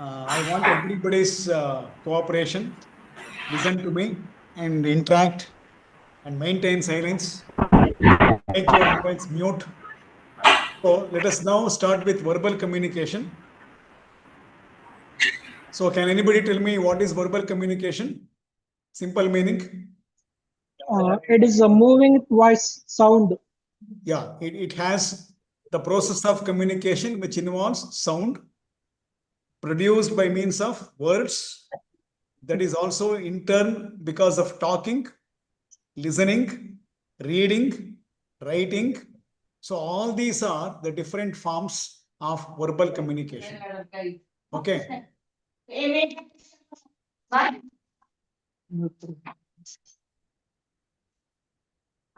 I want everybody's cooperation. Listen to me and interact and maintain silence. Make your mobiles mute. So let us now start with verbal communication. So can anybody tell me what is verbal communication? Simple meaning? It is a moving voice sound. Yeah, it has the process of communication which involves sound produced by means of words. That is also in turn because of talking, listening, reading, writing. So all these are the different forms of verbal communication. Okay.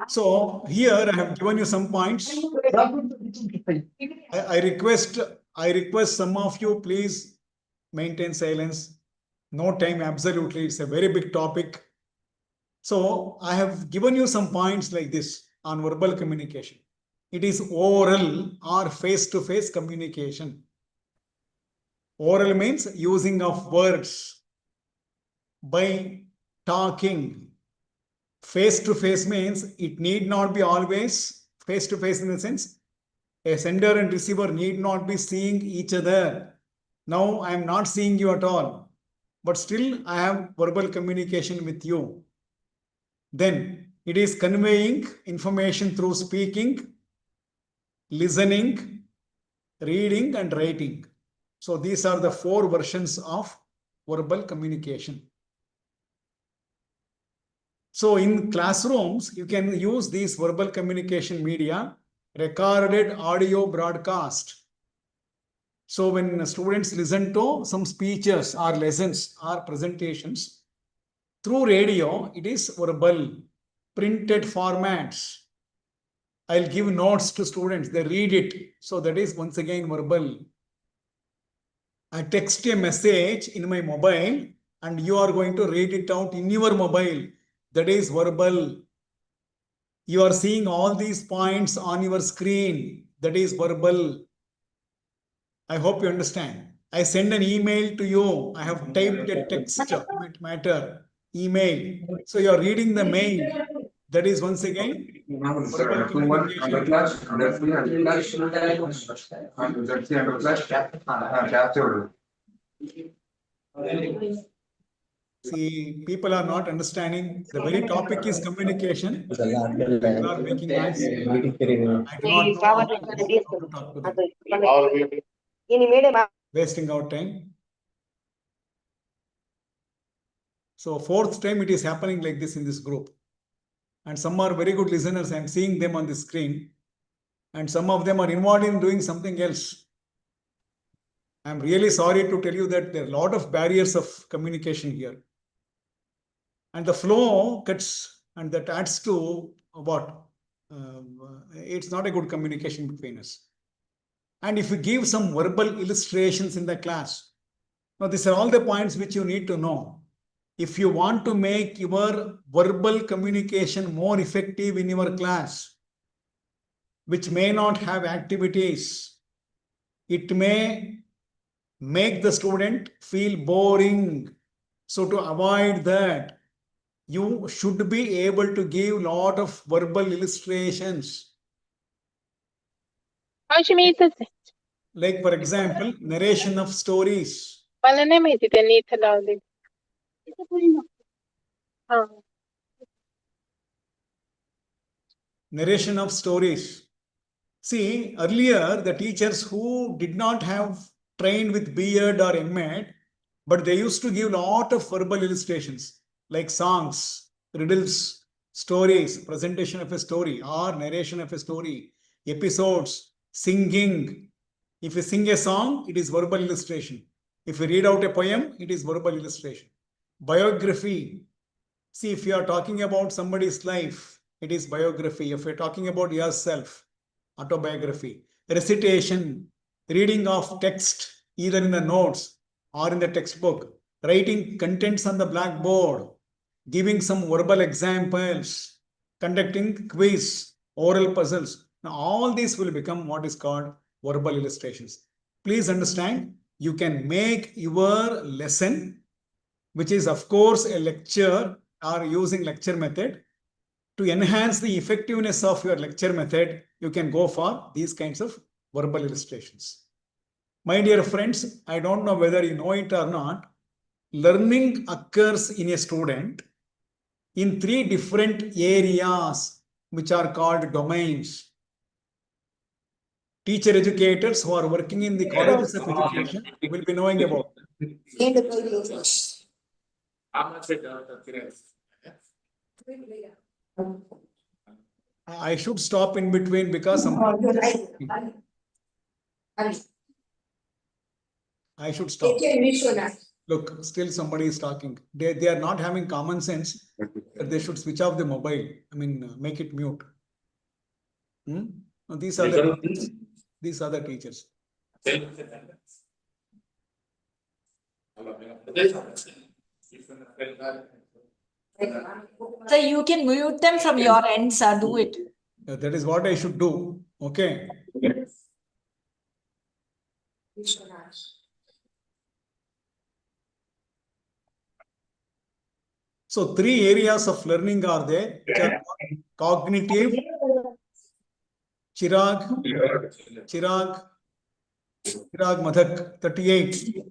So here I have given you some points. I request some of you please maintain silence. No time, absolutely. It's a very big topic. So I have given you some points like this on verbal communication. It is oral or face-to-face communication. Oral means using of words by talking. Face-to-face means it need not be always face-to-face in the sense a sender and receiver need not be seeing each other. Now I am not seeing you at all, but still I have verbal communication with you. Then it is conveying information through speaking, listening, reading, and writing. So these are the 4 versions of verbal communication. So in classrooms, you can use these verbal communication media, recorded audio broadcast. So when students listen to some speeches or lessons or presentations, through radio, it is verbal, printed formats. I'll give notes to students, they read it. So that is once again verbal. I text a message in my mobile and you are going to read it out in your mobile. That is verbal. You are seeing all these points on your screen. That is verbal. I hope you understand. I send an email to you. I have typed a text matter, email. So you are reading the mail. That is once again verbal communication. See, people are not understanding. The very topic is communication. People are making noise. I do not know how to talk to them. Wasting our time. So 4th time it is happening like this in this group. And some are very good listeners. I am seeing them on the screen. And some of them are involved in doing something else. I am really sorry to tell you that there are a lot of barriers of communication here. And the flow cuts, and that adds to what? It's not a good communication between us. And if you give some verbal illustrations in the class, now these are all the points which you need to know. If you want to make your verbal communication more effective in your class, which may not have activities, it may make the student feel boring. So to avoid that, you should be able to give a lot of verbal illustrations. Like, for example, narration of stories. Narration of stories. See, earlier, the teachers who did not have trained with B.Ed or M.Ed, but they used to give a lot of verbal illustrations, like songs, riddles, stories, presentation of a story, or narration of a story, episodes, singing. If you sing a song, it is verbal illustration. If you read out a poem, it is verbal illustration. Biography. See, if you are talking about somebody's life, it is biography. If you're talking about yourself, autobiography. Recitation, reading of text, either in the notes or in the textbook, writing contents on the blackboard, giving some verbal examples, conducting quiz, oral puzzles. Now, all these will become what is called verbal illustrations. Please understand, you can make your lesson, which is of course a lecture or using lecture method. To enhance the effectiveness of your lecture method, you can go for these kinds of verbal illustrations. My dear friends, I don't know whether you know it or not. Learning occurs in a student in 3 different areas, which are called domains. Teacher educators who are working in the colleges of education will be knowing about. I should stop in between because I should stop. Look, still somebody is talking. They are not having common sense. They should switch off the mobile. I mean, make it mute. These are the teachers. So you can mute them from your end, sir. Do it. That is what I should do. Okay. So 3 areas of learning are there, which are cognitive, Chirag Madhak, 38.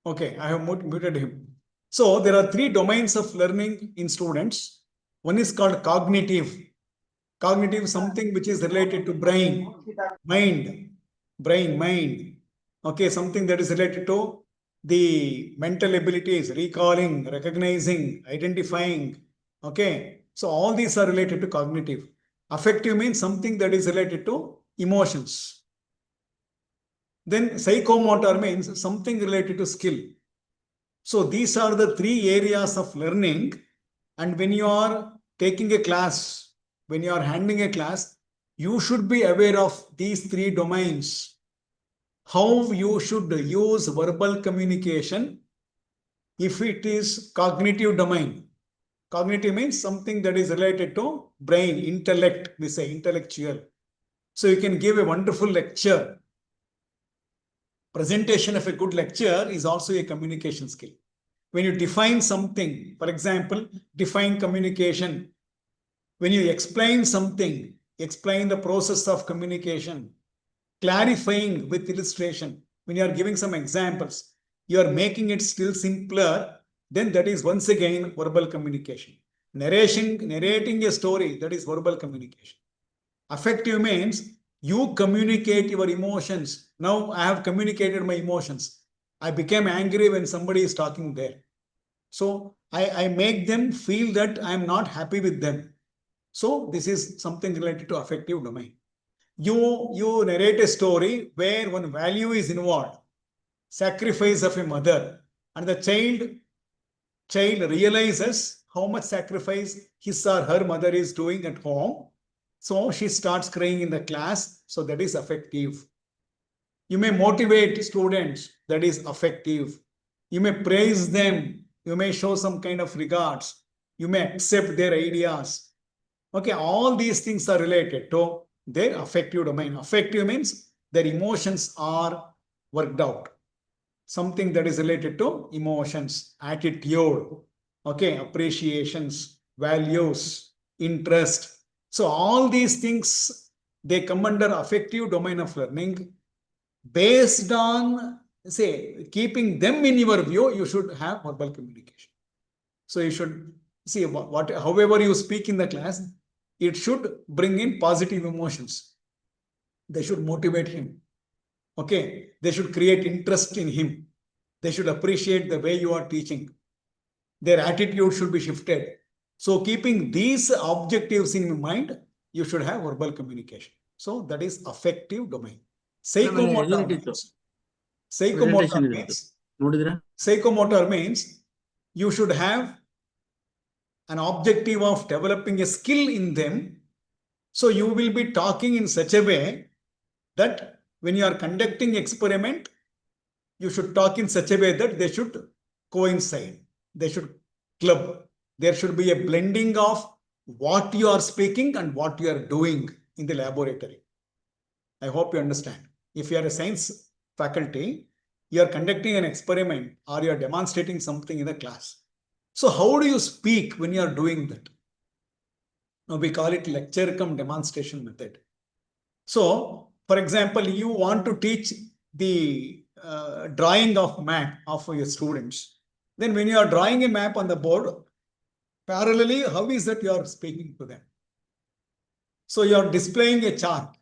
Okay, I have muted him. So there are 3 domains of learning in students. One is called cognitive. Cognitive, something which is related to brain, mind. Okay, something that is related to the mental abilities, recalling, recognizing, identifying. Okay, so all these are related to cognitive. Affective means something that is related to emotions. Then psychomotor means something related to skill. So these are the 3 areas of learning. And when you are taking a class, when you are handling a class, you should be aware of these 3 domains. How you should use verbal communication if it is cognitive domain. Cognitive means something that is related to brain, intellect, we say intellectual. So you can give a wonderful lecture. Presentation of a good lecture is also a communication skill. When you define something, for example, define communication. When you explain something, explain the process of communication. Clarifying with illustration. When you are giving some examples, you are making it still simpler, then that is once again verbal communication. Narrating a story, that is verbal communication. Affective means you communicate your emotions. Now I have communicated my emotions. I became angry when somebody is talking there. So I make them feel that I am not happy with them. So this is something related to affective domain. You narrate a story where one value is involved, sacrifice of a mother, and the child realizes how much sacrifice his or her mother is doing at home. So she starts crying in the class. So that is affective. You may motivate students. That is affective. You may praise them. You may show some kind of regards. You may accept their ideas. Okay, all these things are related to their affective domain. Affective means their emotions are worked out. Something that is related to emotions, attitude, okay, appreciations, values, interest. So all these things, they come under affective domain of learning. Based on, say, keeping them in your view, you should have verbal communication. So you should see however you speak in the class, it should bring in positive emotions. They should motivate him. Okay, they should create interest in him. They should appreciate the way you are teaching. Their attitude should be shifted. So keeping these objectives in mind, you should have verbal communication. So that is affective domain. Psychomotor means you should have an objective of developing a skill in them. So you will be talking in such a way that when you are conducting experiment, you should talk in such a way that they should coincide. They should club. there should be a blending of what you are speaking and what you are doing in the laboratory. I hope you understand. If you are a science faculty, you are conducting an experiment or you are demonstrating something in the class. So how do you speak when you are doing that? Now we call it lecture cum demonstration method. So, for example, you want to teach the drawing of map of your students. Then when you are drawing a map on the board, parallelly, how is that you are speaking to them? So you are displaying a chart.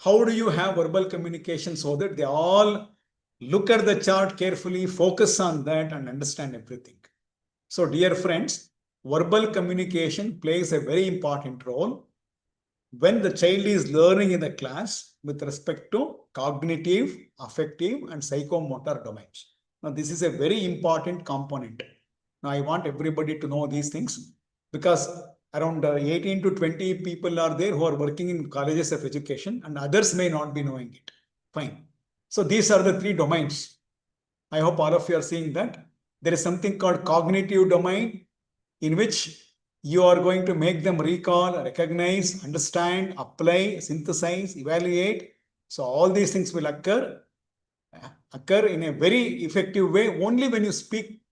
How do you have verbal communication so that they all look at the chart carefully, focus on that and understand everything? So dear friends, verbal communication plays a very important role when the child is learning in the class with respect to cognitive, affective and psychomotor domains. Now this is a very important component. Now I want everybody to know these things because around 18 to 20 people are there who are working in colleges of education and others may not be knowing it. Fine. So these are the three domains. I hope all of you are seeing that. There is something called cognitive domain in which you are going to make them recall, recognize, understand, apply, synthesize, evaluate. So all these things will occur in a very effective way only when you speak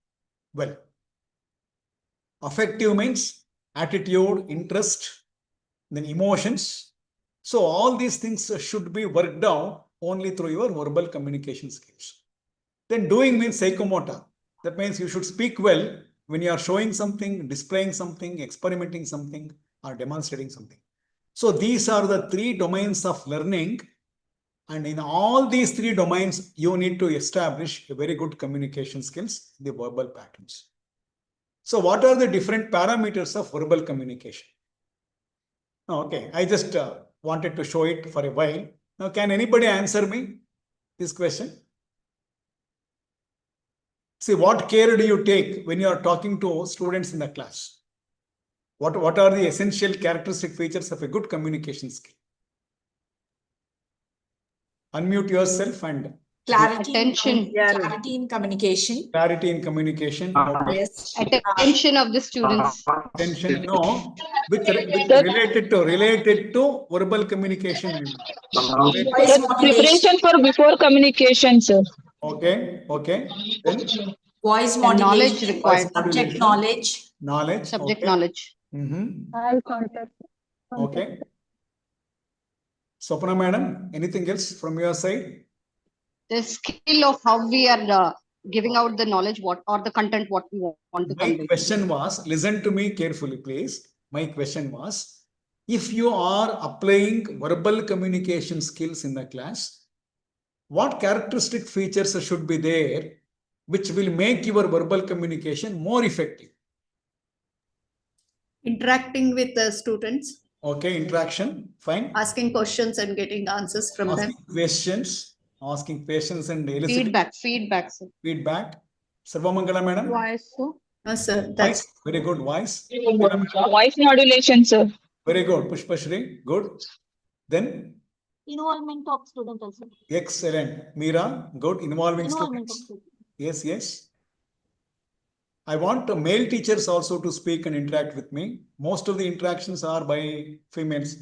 well. Affective means attitude, interest, then emotions. So all these things should be worked out only through your verbal communication skills. Then doing means psychomotor. That means you should speak well when you are showing something, displaying something, experimenting something, or demonstrating something. So these are the three domains of learning. And in all these three domains, you need to establish a very good communication skills, the verbal patterns. So what are the different parameters of verbal communication? Okay, I just wanted to show it for a while. Now, can anybody answer me this question? See, what care do you take when you are talking to students in the class? What are the essential characteristic features of a good communication skill? Unmute yourself and Clarity, Attention. clarity in communication. clarity in communication. Okay. Yes. Attention of the students. Attention, no, with related to verbal communication. Voice modulation. Preparation for before communication, sir. Okay, okay. Then Voice And knowledge modulation. required. Subject knowledge. knowledge. Subject Okay. knowledge. Eye contact. Okay. Swapna madam, anything else from your side? The skill of how we are giving out the knowledge, what or the content, what we want to My convey. question was, listen to me carefully, please. My question was, if you are applying verbal communication skills in the class, what characteristic features should be there which will make your verbal communication more effective? Interacting with the students, Okay, interaction, fine. asking questions and getting answers from them. Asking questions and eliciting Feedback, sir. feedback. Sarvamangala madam, Voice, sir. Sir, that's voice, very good voice. Voice modulation, sir. Very good, Pushpashri, good. Then, Involvement of student also. excellent. Meera, good, involving Involvement of students. student. Yes, yes. I want male teachers also to speak and interact with me. Most of the interactions are by females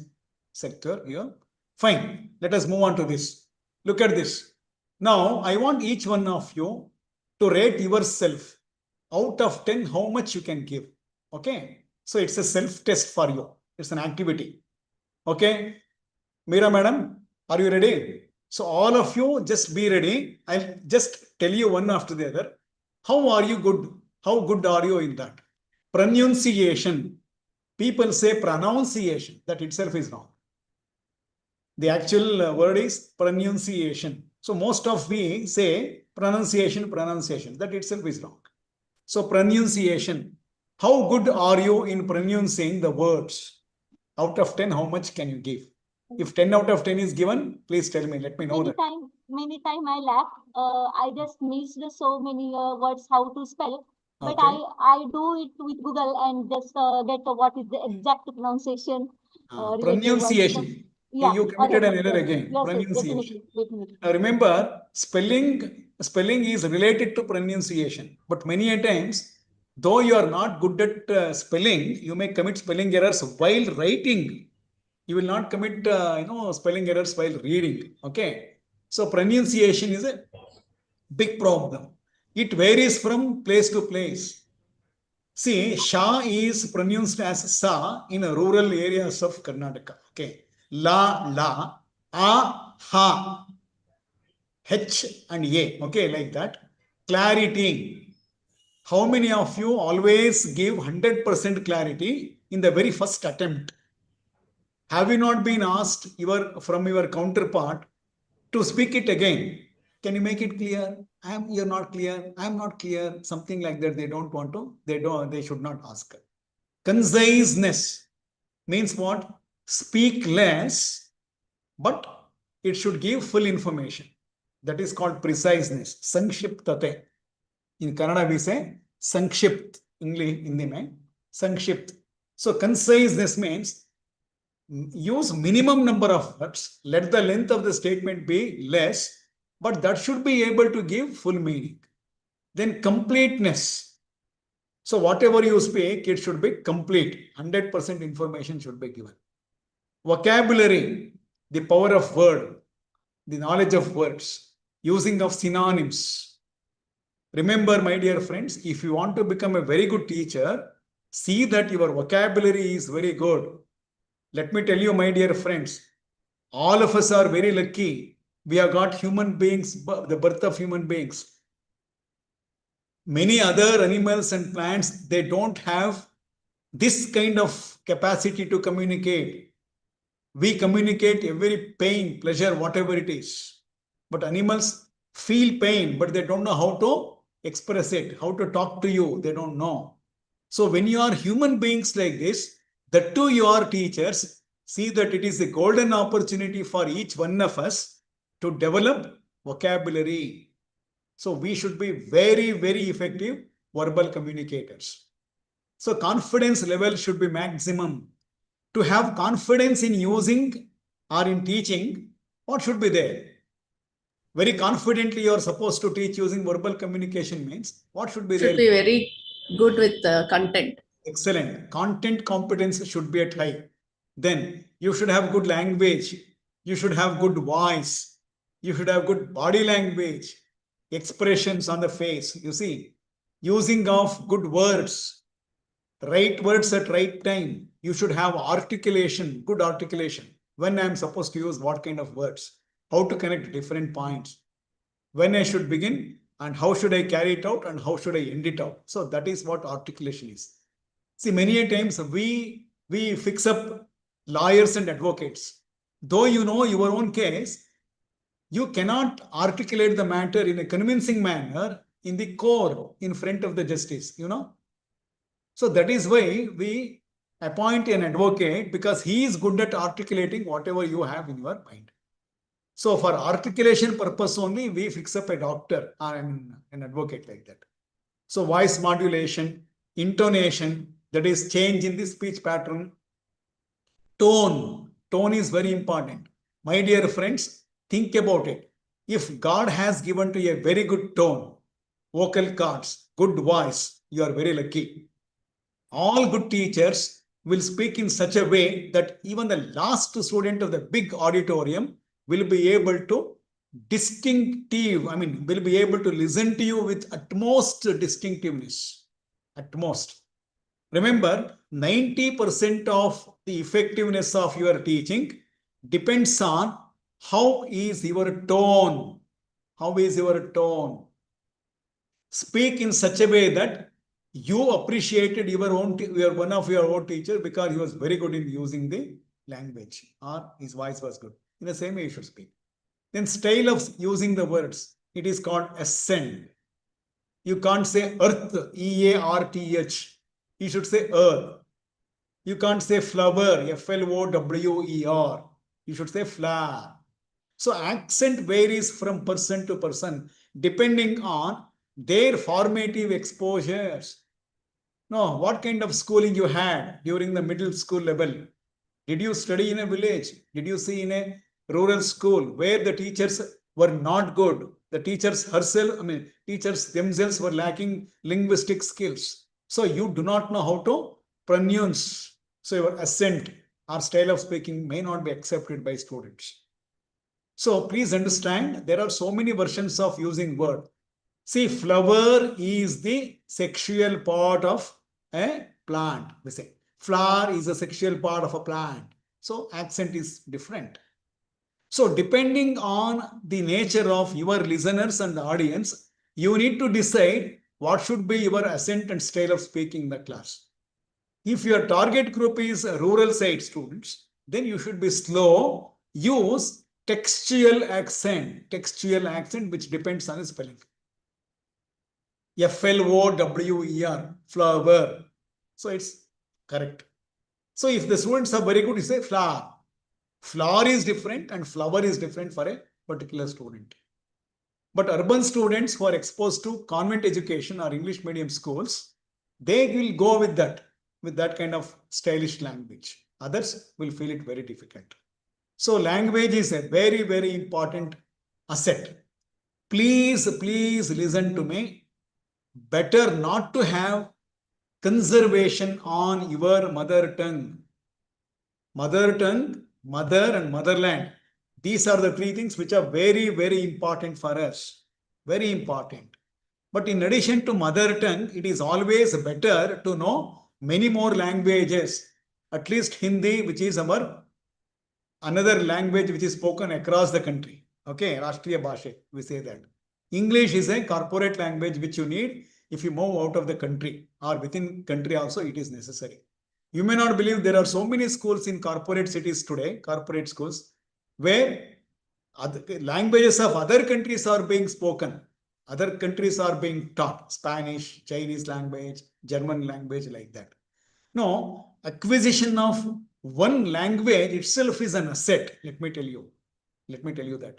sector here. Fine. Let us move on to this. Look at this. Now, I want each one of you to rate yourself out of 10, how much you can give. Okay. So it's a self-test for you. It's an activity. Okay. Meera madam, are you ready? So all of you just be ready. I'll just tell you one after the other. How are you good? How good are you in that? Pronunciation. People say pronunciation. That itself is wrong. The actual word is pronunciation. So most of we say pronunciation. That itself is wrong. So pronunciation. How good are you in pronouncing the words? Out of 10, how much can you give? If 10 out of 10 is given, please tell me. Let me know that. Many time I lack. I just missed so many words how to spell. But Okay. I do it with Google and just get what is the exact pronunciation. related words. Pronunciation. Yeah. You committed an error again. Yes, Pronunciation. definitely. Now remember, spelling is related to pronunciation, but many a times Though you are not good at spelling, you may commit spelling errors while writing. You will not commit, spelling errors while reading. Okay. So pronunciation is a big problem. It varies from place to place. See, Sha is pronounced as Sa in rural areas of Karnataka. Okay. La, la, A, Ha, H and A. Okay, like that. Clarity. How many of you always give 100% clarity in the very first attempt? Have you not been asked from your counterpart to speak it again? Can you make it clear? You're not clear. I'm not clear. Something like that. They don't want to. They should not ask. Conciseness means what? Speak less, but it should give full information. That is called preciseness. Sankshiptate. In Kannada we say Sankshipt. English, Hindi mein Sankshipt. So conciseness means use minimum number of words. Let the length of the statement be less, but that should be able to give full meaning. Then completeness. So whatever you speak, it should be complete. 100% information should be given. Vocabulary, the power of word, the knowledge of words, using of synonyms. Remember, my dear friends, if you want to become a very good teacher, see that your vocabulary is very good. Let me tell you, my dear friends, all of us are very lucky. We have got human beings, the birth of human beings. Many other animals and plants, they don't have this kind of capacity to communicate. We communicate every pain, pleasure, whatever it is. But animals feel pain, but they don't know how to express it, how to talk to you. They don't know. So when you are human beings like this, the two you are teachers, see that it is a golden opportunity for each one of us to develop vocabulary. So we should be very, very effective verbal communicators. So confidence level should be maximum. To have confidence in using or in teaching, what should be there? Very confidently you are supposed to teach using verbal communication means what should be there? Should be very good with content. Excellent. Content competence should be at high. Then you should have good language. You should have good voice. You should have good body language, expressions on the face. You see, using of good words, right words at right time. You should have articulation, good articulation. When I am supposed to use what kind of words, how to connect different points, when I should begin and how should I carry it out and how should I end it out. So that is what articulation is. See, many a times we fix up lawyers and advocates. Though you know your own case, you cannot articulate the matter in a convincing manner in the court in front of the justice, So that is why we appoint an advocate, because he is good at articulating whatever you have in your mind. So for articulation purpose only, we fix up a doctor or an advocate like that. So voice modulation, intonation, that is change in the speech pattern. Tone is very important. My dear friends, think about it. If God has given to you a very good tone, vocal cords, good voice, you are very lucky. All good teachers will speak in such a way that even the last student of the big auditorium will be able to will be able to listen to you with utmost distinctiveness. Utmost. Remember, 90% of the effectiveness of your teaching depends on how is your tone. How is your tone? Speak in such a way that you appreciated one of your own teacher because he was very good in using the language or his voice was good. In the same way you should speak. Then style of using the words, it is called ascend. You can't say earth, E-A-R-T-H. You should say earth. You can't say flower, F-L-O-W-E-R. You should say flower. So accent varies from person to person depending on their formative exposures. No, what kind of schooling you had during the middle school level? Did you study in a village? Did you see in a rural school where the teachers were not good? The teachers themselves were lacking linguistic skills. So you do not know how to pronounce. So your accent or style of speaking may not be accepted by students. So please understand, there are so many versions of using word. See, flower is the sexual part of a plant. We say flower is a sexual part of a plant. So accent is different. So depending on the nature of your listeners and the audience, you need to decide what should be your accent and style of speaking in the class. If your target group is rural side students, then you should be slow. Use textual accent which depends on the spelling. FLOWER, flower. So it's correct. So if the students are very good, you say flower. Flower is different and flower is different for a particular student. But urban students who are exposed to convent education or English medium schools, they will go with that kind of stylish language. Others will feel it very difficult. So language is a very, very important asset. Please listen to me. Better not to have conservation on your mother tongue. Mother tongue, mother and motherland. These are the three things which are very, very important for us. Very important. But in addition to mother tongue, it is always better to know many more languages. At least Hindi, which is our another language which is spoken across the country. Okay, Rashtriya Bhasha, we say that. English is a corporate language which you need if you move out of the country, or within country also it is necessary. You may not believe there are so many schools in corporate cities today, corporate schools, where languages of other countries are being spoken. Other countries are being taught. Spanish, Chinese language, German language, like that. No, acquisition of one language itself is an asset. Let me tell you that.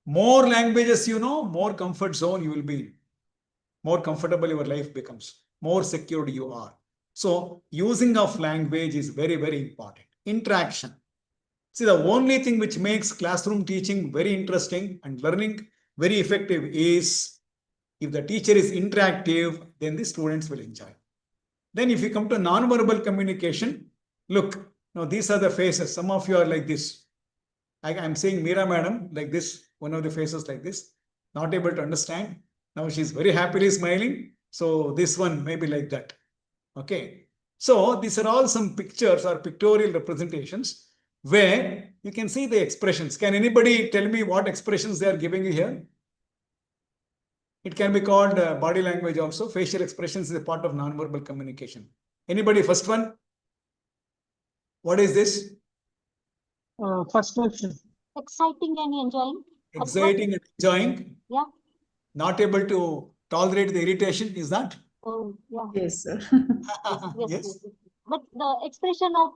More languages you know, more comfort zone you will be in. More comfortable your life becomes. More secured you are. So using of language is very, very important. Interaction. See, the only thing which makes classroom teaching very interesting and learning very effective is if the teacher is interactive, then the students will enjoy. Then if you come to non-verbal communication, look, now these are the faces. Some of you are like this. I'm saying Meera madam like this, one of the faces like this, not able to understand. Now she's very happily smiling. So this one may be like that. Okay. So these are all some pictures or pictorial representations where you can see the expressions. Can anybody tell me what expressions they are giving you here? It can be called body language also. Facial expressions is a part of non-verbal communication. Anybody, first one? What is this? First question. Exciting and enjoying. Exciting and enjoying. Yeah. Not able to tolerate the irritation, is that? Oh, yeah. Yes, sir. Yes. But the expression of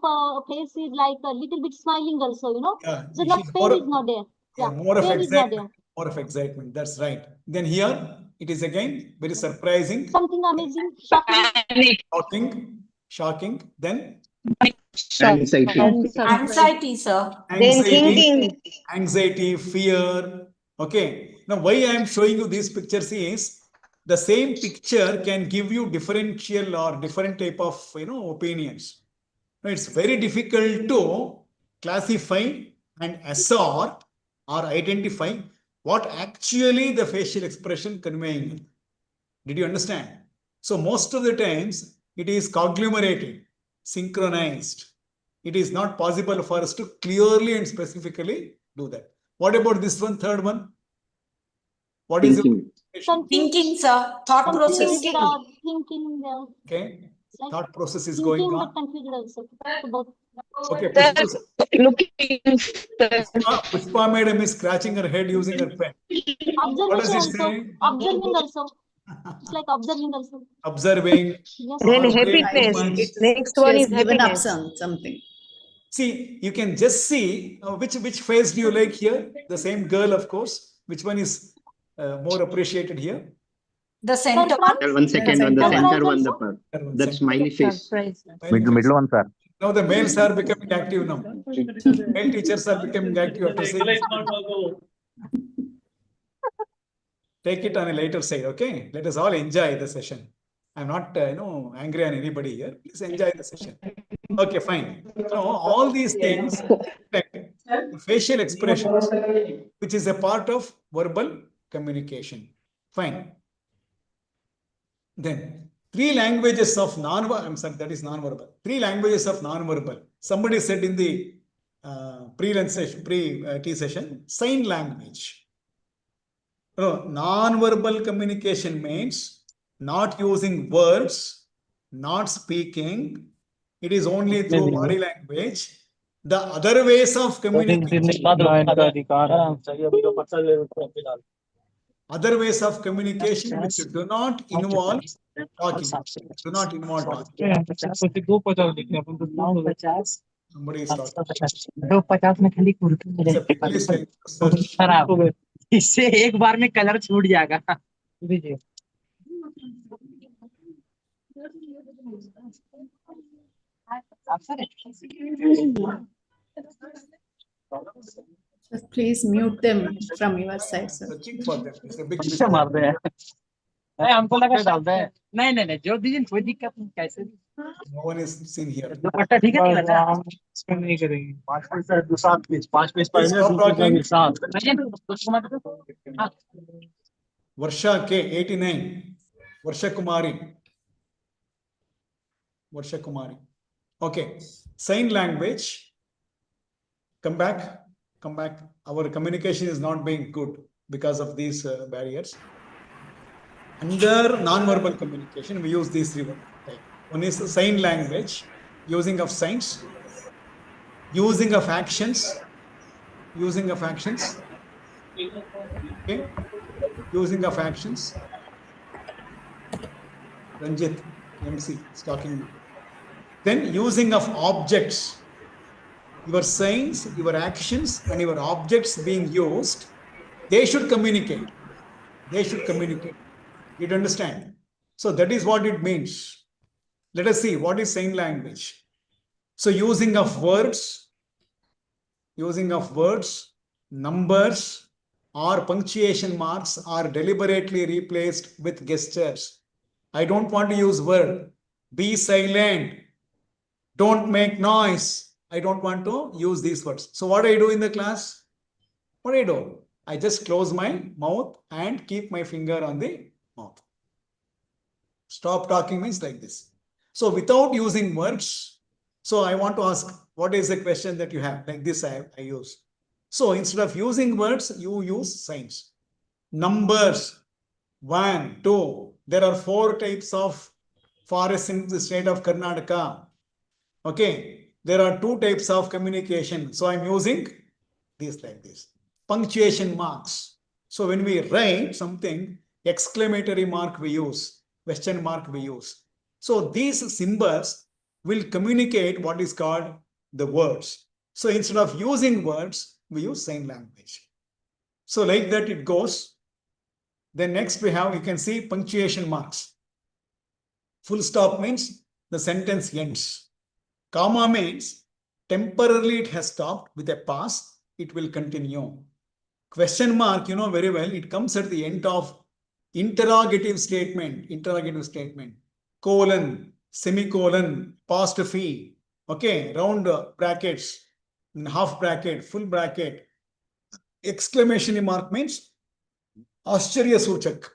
face is like a little bit smiling also, you know. Yeah. So that pain is not there. Yeah, more of pain is not there. excitement. More of excitement. That's right. Then here it is again very surprising. Something amazing, shocking. Shocking. Then Anxiety. Anxiety, sir. Anxiety, fear. Okay. Now, why I am showing you these pictures is the same picture can give you differential or different type of opinions. Now, it's very difficult to classify and assort or identify what actually the facial expression conveying. Did you understand? So most of the times it is conglomerated, synchronized. It is not possible for us to clearly and specifically do that. What about this one, third one? What is it? Thinking, sir. Thought process. Thinking. Okay. Like Thought process is going thinking, on. but confused also. Okay. Looking. Pushpa madam is scratching her head using her pen. What does it say? Observing also. It's like observing also. Observing. Yes. Then happiness. Next one is given up happiness. something. See, you can just see which face do you like here? The same girl, of course. Which one is more appreciated here? The center one. One second, on the center one, that smiley face. Middle one, sir. Now the males are becoming active now. Male teachers are becoming active after saying. Take it on a later side, okay? Let us all enjoy the session. I'm not, angry on anybody here. Please enjoy the session. Okay, fine. Now, all these things, like facial expressions, which is a part of verbal communication. Fine. Then, three languages of non-verbal, I'm sorry, that is non-verbal. Three languages of non-verbal. Somebody said in the pre-T session, sign language. No, non-verbal communication means not using words, not speaking. It is only through body language. The other ways of communication, other ways of communication which do not involve talking, do not involve talking. Somebody is talking. It's a please search. इससे एक बार में colour छूट जाएगा. Just please mute them from your side, sir. Searching for them. It's a big अच्छा mistake. मार रहे हैं. हमको लगा डालते हैं. नहीं जोड़ दीजिए, कोई दिक्कत नहीं. कैसे No one is seen here. दुपट्टा ठीक है ना? इसमें नहीं करेंगे. 5 page 7 page 5 page Please stop talking. 7. Varsha K, 89. Varsha Kumari. Varsha Kumari. Okay. Sign language. Come back. Our communication is not being good because of these barriers. Under non-verbal communication, we use these three words. One is sign language, using of signs, using of actions, okay, using of actions. Ranjit, MC, is talking. Then using of objects. Your signs, your actions, and your objects being used, they should communicate. You understand? So that is what it means. Let us see what is sign language. So using of words, numbers or punctuation marks are deliberately replaced with gestures. I don't want to use word. Be silent. Don't make noise. I don't want to use these words. So what do I do in the class? What do I do? I just close my mouth and keep my finger on the mouth. Stop talking means like this. So without using words, so I want to ask, what is the question that you have? Like this I use. So instead of using words, you use signs. Numbers, 1, 2. There are 4 types of forests in the state of Karnataka. Okay. There are 2 types of communication. So I'm using this like this. Punctuation marks. So when we write something, exclamatory mark we use, question mark we use. So these symbols will communicate what is called the words. So instead of using words, we use sign language. So like that it goes. Then next we have, you can see punctuation marks. Full stop means the sentence ends. Comma means temporarily it has stopped with a pause, it will continue. Question mark, you know very well, it comes at the end of interrogative statement, colon, semicolon, apostrophe, okay, round brackets, half bracket, full bracket. Exclamation mark means Ashcharya Suchak.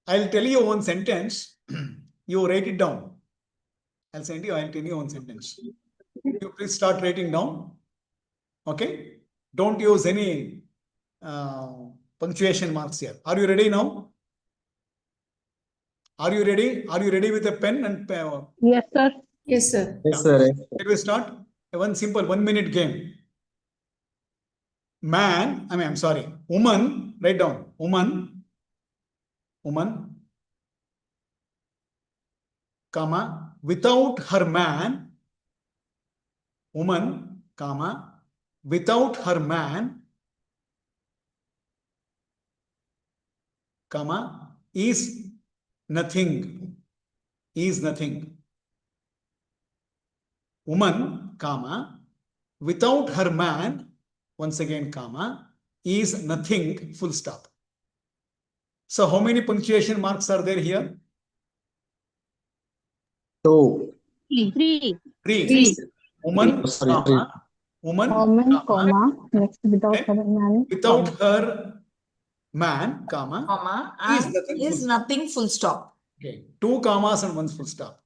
I'll tell you one sentence, you write it down. I'll tell you one sentence. You please start writing down. Okay? Don't use any punctuation marks here. Are you ready now? Are you ready with a pen and paper? Yes, sir. Yes, sir. Yes, sir. Let me start. One simple 1-minute game. Woman, write down. Woman, comma, without her man, woman, comma, without her man, comma, is nothing. Woman, comma, without her man, once again, comma, is nothing, full stop. So how many punctuation marks are there here? 2. 3. Three. Woman, comma, woman, comma, next without okay, her man. without her man, comma, Comma, is and nothing, is full nothing, full stop. okay, 2 commas and 1 full stop.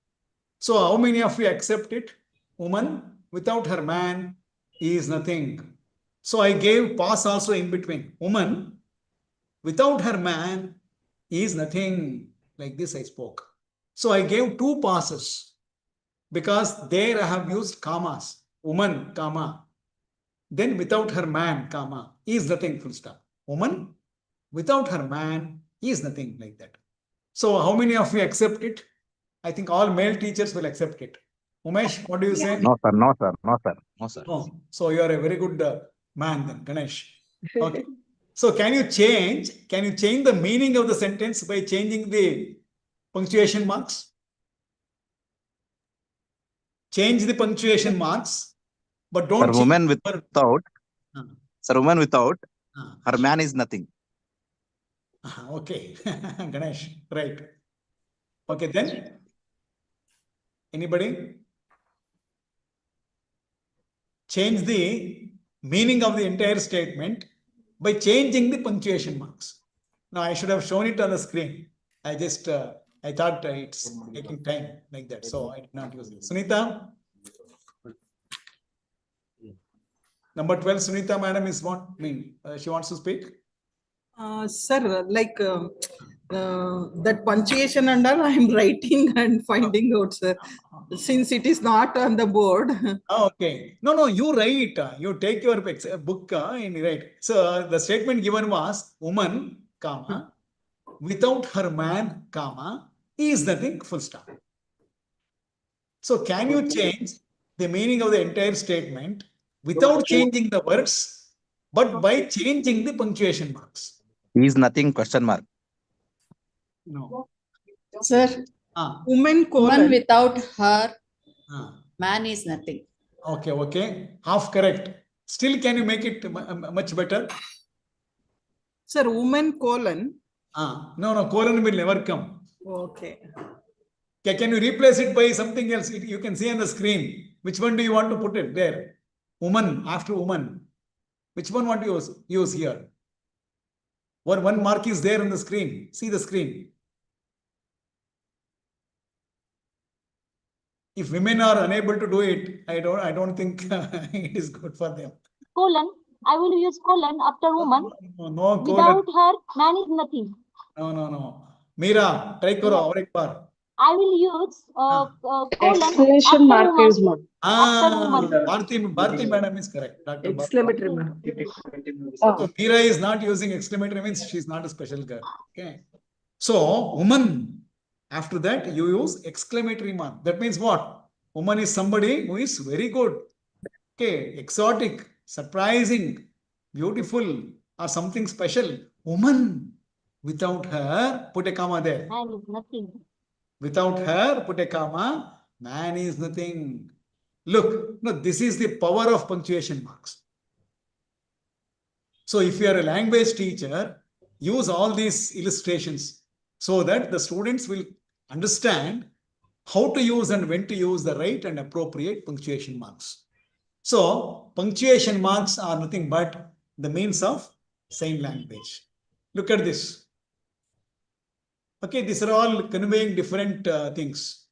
So how many of you accept it? Woman without her man is nothing. So I gave pause also in between. Woman without her man is nothing. Like this I spoke. So I gave 2 pauses because there I have used commas. Woman, comma. Then without her man, comma, is nothing, full stop. Woman without her man is nothing, like that. So how many of you accept it? I think all male teachers will accept it. Umesh, what do you say? No, sir. No, sir. No, sir. No, sir. No. So you are a very good man then, Ganesh. Okay. So can you change the meaning of the sentence by changing the punctuation marks? Change the punctuation marks, but don't Sir, change woman the without, verb. sir, woman without, Ah. her man is nothing. Okay, Ganesh, right. Okay, then anybody? Change the meaning of the entire statement by changing the punctuation marks. Now I should have shown it on the screen. I just, I thought it's taking time like that. So I did not use it. Sunita? Number 12, Sunita madam is what? She wants to speak? Sir, like that punctuation and all, I am writing and finding out, sir. Since it is not on the board. Okay. No, you write. You take your book and write. So the statement given was woman, comma, without her man, comma, is nothing, full stop. So can you change the meaning of the entire statement without changing the words, but by changing the punctuation marks? He is nothing, question mark. No. Sir, Woman woman without her Ah. man is nothing. Okay. Half correct. Still, can you make it much better? Sir, woman colon. No, colon will never come. Okay. Okay, can you replace it by something else? You can see on the screen. Which one do you want to put it there? Woman, after woman. Which one want to use here? One mark is there on the screen. See the screen. If women are unable to do it, I don't think it is good for them. Colon. I will use colon after woman. No, Without her, man is nothing. No. Meera, try karo aur ek baar. I will use colon Exclamation after mark woman. is more. Bharti madam is correct. Dr. Exclamatory mark. So Meera is not using exclamatory, means she is not a special girl. Okay. So woman, after that you use exclamatory mark. That means what? Woman is somebody who is very good. Okay, exotic, surprising, beautiful, or something special. Woman. Without her, put a comma there. Man is nothing. Without her, put a comma. Man is nothing. Look, no, this is the power of punctuation marks. So if you are a language teacher, use all these illustrations so that the students will understand how to use and when to use the right and appropriate punctuation marks. So punctuation marks are nothing but the means of sign language. Look at this. Okay, these are all conveying different things,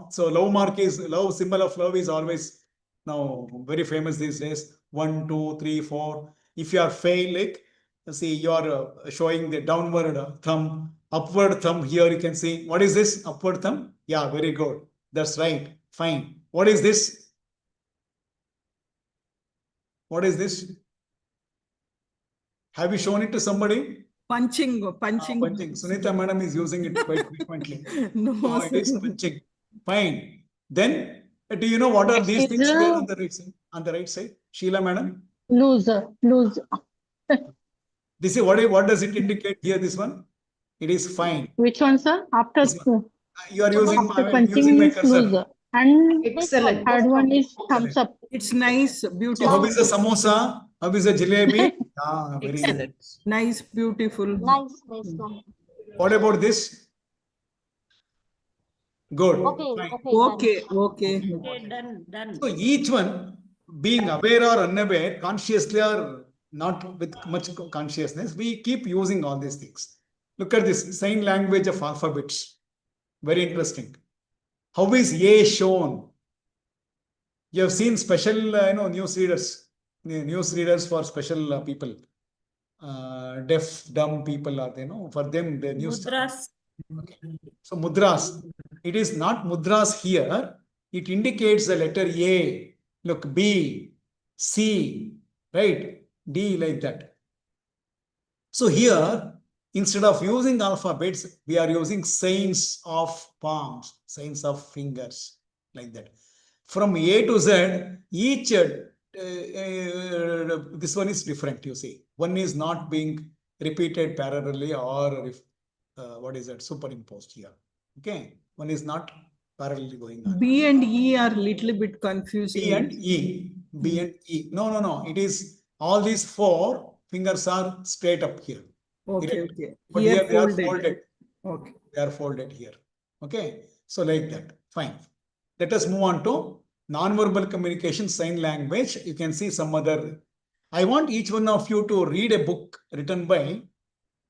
So love symbol of love is always now very famous these days. 1, 2, 3, 4. If you are fail, like, see, you are showing the downward thumb, upward thumb here. You can see, what is this? Upward thumb? Yeah, very good. That's right. Fine. What is this? What is this? Have you shown it to somebody? Punching. Sunita madam is using it quite frequently. No, it is punching. Fine. Then, do you know what are these things there on the right side? Sheila madam? Loser. This is what does it indicate here? This one? It is fine. Which one, sir? After You are using punching my is cursor. loser. And Excellent. third one is thumbs up. It's nice, beautiful. So how is the samosa? How is the jalebi? Very Excellent. Nice, beautiful. Nice one. What about this? Good. Okay, Fine. okay, done. Okay. Done. So each one being aware or unaware, consciously or not with much consciousness, we keep using all these things. Look at this sign language of alphabets. Very interesting. How is A shown? You have seen special, newsreaders for special people, deaf, dumb people are there. No, for them the news. Mudras. Okay. So mudras. It is not mudras here. It indicates the letter A. Look, B, C, right? D like that. So here, instead of using alphabets, we are using signs of palms, signs of fingers, like that. From A to Z, each this one is different, you see. One is not being repeated parallelly or superimposed here. Okay, one is not parallelly going on. B and E are little bit confusing. B and E. B and E. No. It is all these four fingers are straight up here. Okay. But here they are folded. Okay. They are folded here. Okay. So like that. Fine. Let us move on to non-verbal communication, sign language. You can see some other. I want each one of you to read a book written by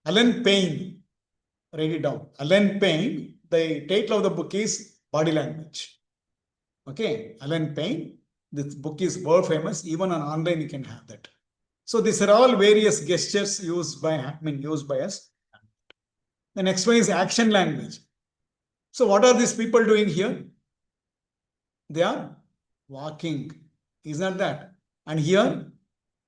Alan Payne. Write it down. Alan Payne. The title of the book is Body Language. Okay. Alan Payne. This book is world famous. Even on online you can have that. So these are all various gestures used by us. The next one is action language. So what are these people doing here? They are walking. Isn't that? And here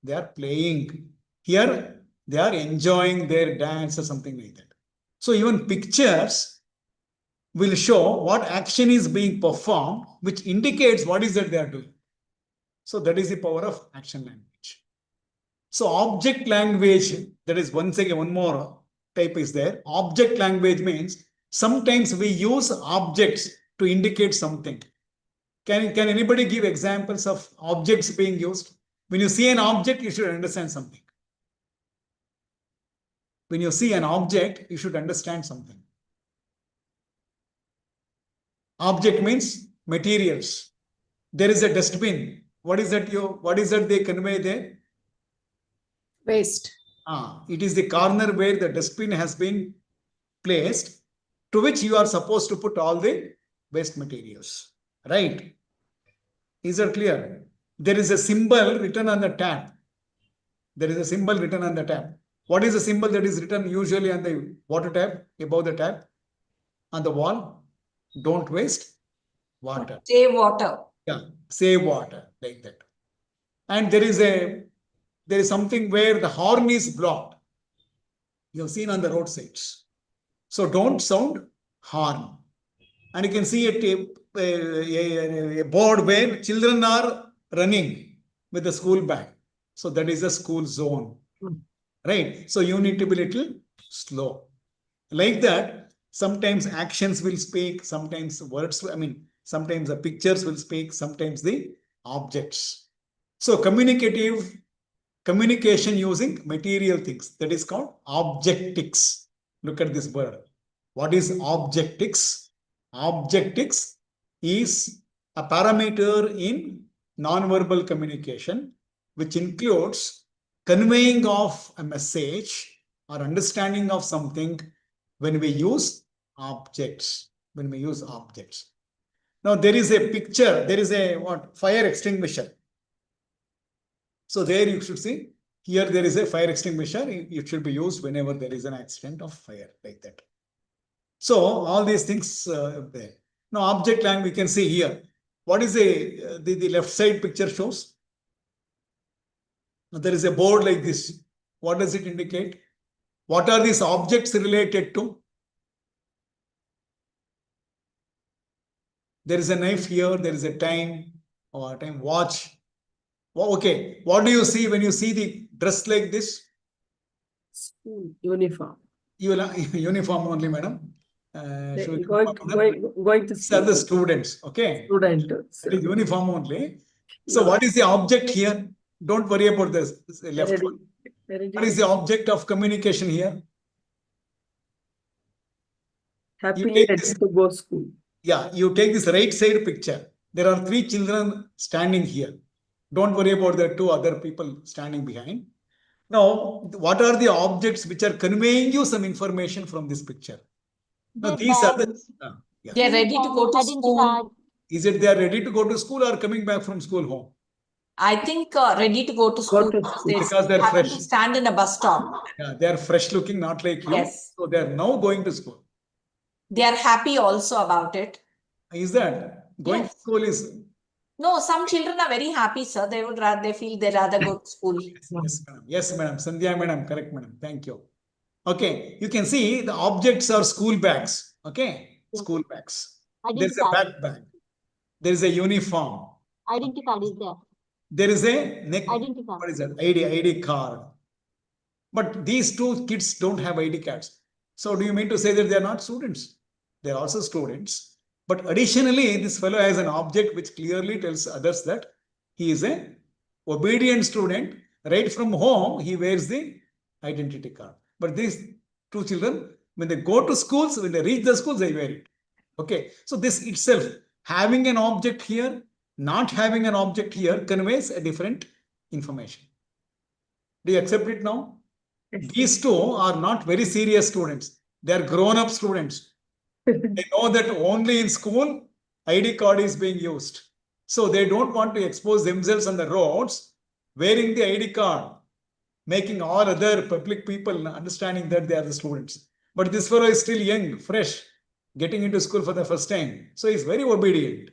they are playing. Here they are enjoying their dance or something like that. So even pictures will show what action is being performed, which indicates what is that they are doing. So that is the power of action language. So object language, that is once again one more type is there. Object language means sometimes we use objects to indicate something. Can anybody give examples of objects being used? When you see an object, you should understand something. When you see an object, you should understand something. Object means materials. There is a dustbin. What is that they convey there? Waste. It is the corner where the dustbin has been placed, to which you are supposed to put all the waste materials. Right? Is that clear? There is a symbol written on the tap. There is a symbol written on the tap. What is the symbol that is written usually on the water tap, above the tap, on the wall? Don't waste water. Save water. Yeah, save water, like that. And there is something where the horn is blocked. You have seen on the roadsides. So don't sound horn. And you can see a board where children are running with the school bag. So that is a school zone. Right? So you need to be a little slow. Like that, sometimes actions will speak, sometimes words, sometimes the pictures will speak, sometimes the objects. So communication using material things, that is called objectics. Look at this word. What is objectics? Objectics is a parameter in non-verbal communication, which includes conveying of a message or understanding of something when we use objects. Now there is a picture, there is a fire extinguisher. So there you should see, here there is a fire extinguisher. It should be used whenever there is an accident of fire, like that. So all these things there. Now object language we can see here. What is the left side picture shows? Now, there is a board like this. What does it indicate? What are these objects related to? There is a knife here. There is a time watch. Okay. What do you see when you see the dress like this? School uniform. Uniform only, madam. Going to These are the students. Okay. students. It is uniform only. So what is the object here? Don't worry about this left one. What is the object of communication here? Happily take ready this- to go school. Yeah, you take this right side picture. There are 3 children standing here. Don't worry about the 2 other people standing behind. Now, what are the objects which are conveying you some information from this picture? Now, Their these are the. bags, Yeah. They're ready to go to identity school. card. Is it they are ready to go to school or coming back from school home? I think ready to go to school. to because school. they Because they're happen fresh. to stand in a bus stop. Yeah, they are fresh looking, not like you. Yes. So they are now going to school. They are happy also about it. Is that going Yes. to school is? No, some children are very happy, sir. They would rather, they feel they rather go to school. Yes, madam. Yes, madam. Sandhya, madam. Correct, madam. Thank you. Okay, you can see the objects are school bags. Okay, school bags. There Identity is a card. backpack. There is a uniform. Identity card is there. There is a neck. Identity card. What is that? ID card. But these 2 kids don't have ID cards. So do you mean to say that they are not students? They are also students. But additionally, this fellow has an object which clearly tells others that he is a obedient student. Right from home, he wears the identity card. But these 2 children, when they go to schools, when they reach the schools, they wear it. Okay. So this itself, having an object here, not having an object here conveys a different information. Do you accept it now? These 2 are not very serious students. They are grown-up students. They know that only in school, ID card is being used. So they don't want to expose themselves on the roads wearing the ID card, making all other public people understanding that they are the students. But this fellow is still young, fresh, getting into school for the first time. So he's very obedient.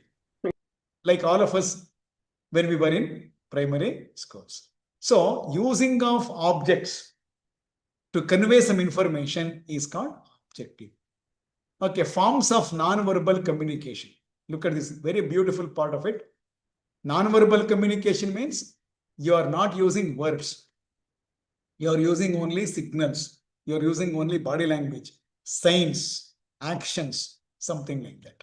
Like all of us when we were in primary schools. So using of objects to convey some information is called objective. Okay, forms of non-verbal communication. Look at this very beautiful part of it. Non-verbal communication means you are not using words. You are using only signals. You are using only body language, signs, actions, something like that.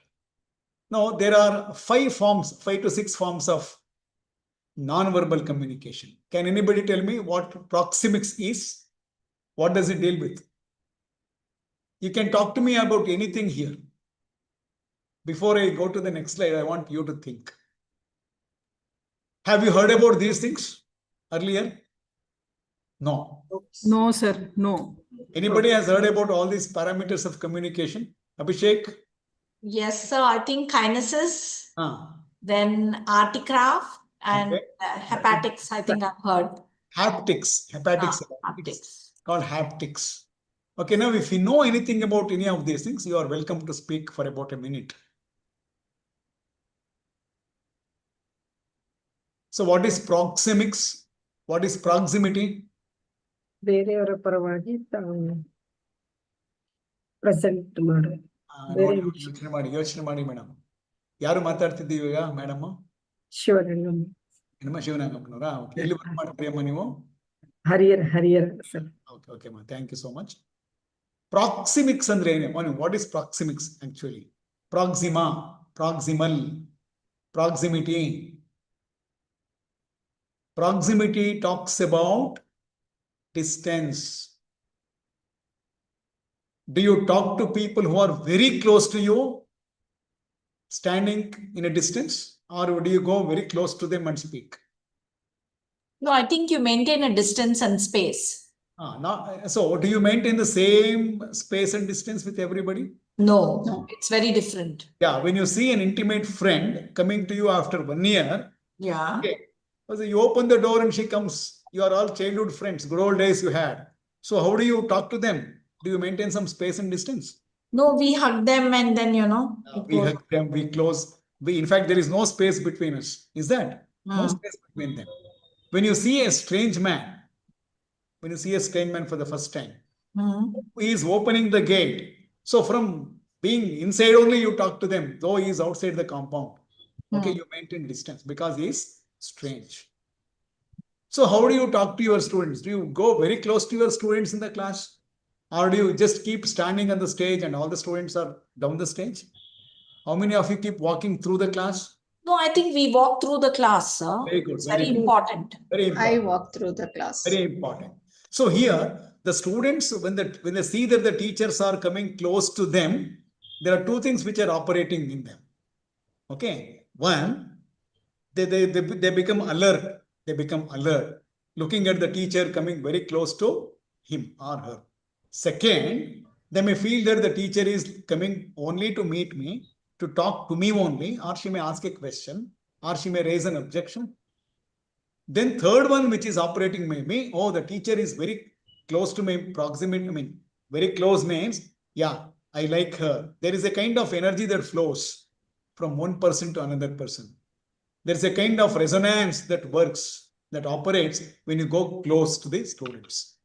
Now, there are 5 to 6 forms of non-verbal communication. Can anybody tell me what proxemics is? What does it deal with? You can talk to me about anything here. Before I go to the next slide, I want you to think. Have you heard about these things earlier? No. No, sir. No. Anybody has heard about all these parameters of communication? Abhishek? Yes, sir. I think kinesis, Ah. then articraft, and Okay. haptics. I think I've heard. Haptics. Haptics. Haptics. Called haptics. Okay, now if you know anything about any of these things, you are welcome to speak for about a minute. So what is proxemics? What is proximity? ಬೇರೆಯವರ ಪರವಾಗಿ ತಾವು present ಮಾಡೋದು. ನೋಡಿ, ಯೋಚನೆ ಮಾಡಿ madam. ಯಾರು ಮಾತಾಡ್ತಿದ್ದೀವಿ ಈಗ madam? ಶಿವರಂಗಮ್ಮ. ನಮ್ಮ ಶಿವರಂಗಮ್ಮನವರಾ? ಎಲ್ಲಿ ವರ್ಕ್ ಮಾಡ್ತೀರಿ ಅಮ್ಮ ನೀವು? Harihara sir. Okay, ma. Thank you so much. Proxemics andre ಏನು? What is proxemics actually? Proxima, proximal, proximity. Proximity talks about distance. Do you talk to people who are very close to you, standing in a distance, or do you go very close to them and speak? No, I think you maintain a distance and space. So do you maintain the same space and distance with everybody? No, it's very different. Yeah, when you see an intimate friend coming to you after 1 year, Yeah. okay, so you open the door and she comes. You are all childhood friends, good old days you had. So how do you talk to them? Do you maintain some space and distance? No, we hug them and then, you know. We hug them, we close. In fact, there is no space between us. Is that? No space between them. When you see a strange man, for the first time, he is opening the gate. So from being inside only, you talk to them, though he is outside the compound. Okay, you maintain distance because he is strange. So how do you talk to your students? Do you go very close to your students in the class? Or do you just keep standing on the stage and all the students are down the stage? How many of you keep walking through the class? No, I think we walk through the class, sir. Very good. It's very important. Very important. I walk through the class. Very important. So here, the students, when they see that the teachers are coming close to them, there are two things which are operating in them. Okay. One, they become alert. They become alert, looking at the teacher coming very close to him or her. Second, they may feel that the teacher is coming only to meet me, to talk to me only, or she may ask a question, or she may raise an objection. Then third one, which is operating maybe, oh, the teacher is very close to my proximity, I mean, very close means, yeah, I like her. There is a kind of energy that flows from one person to another person. There's a kind of resonance that works, that operates when you go close to the students.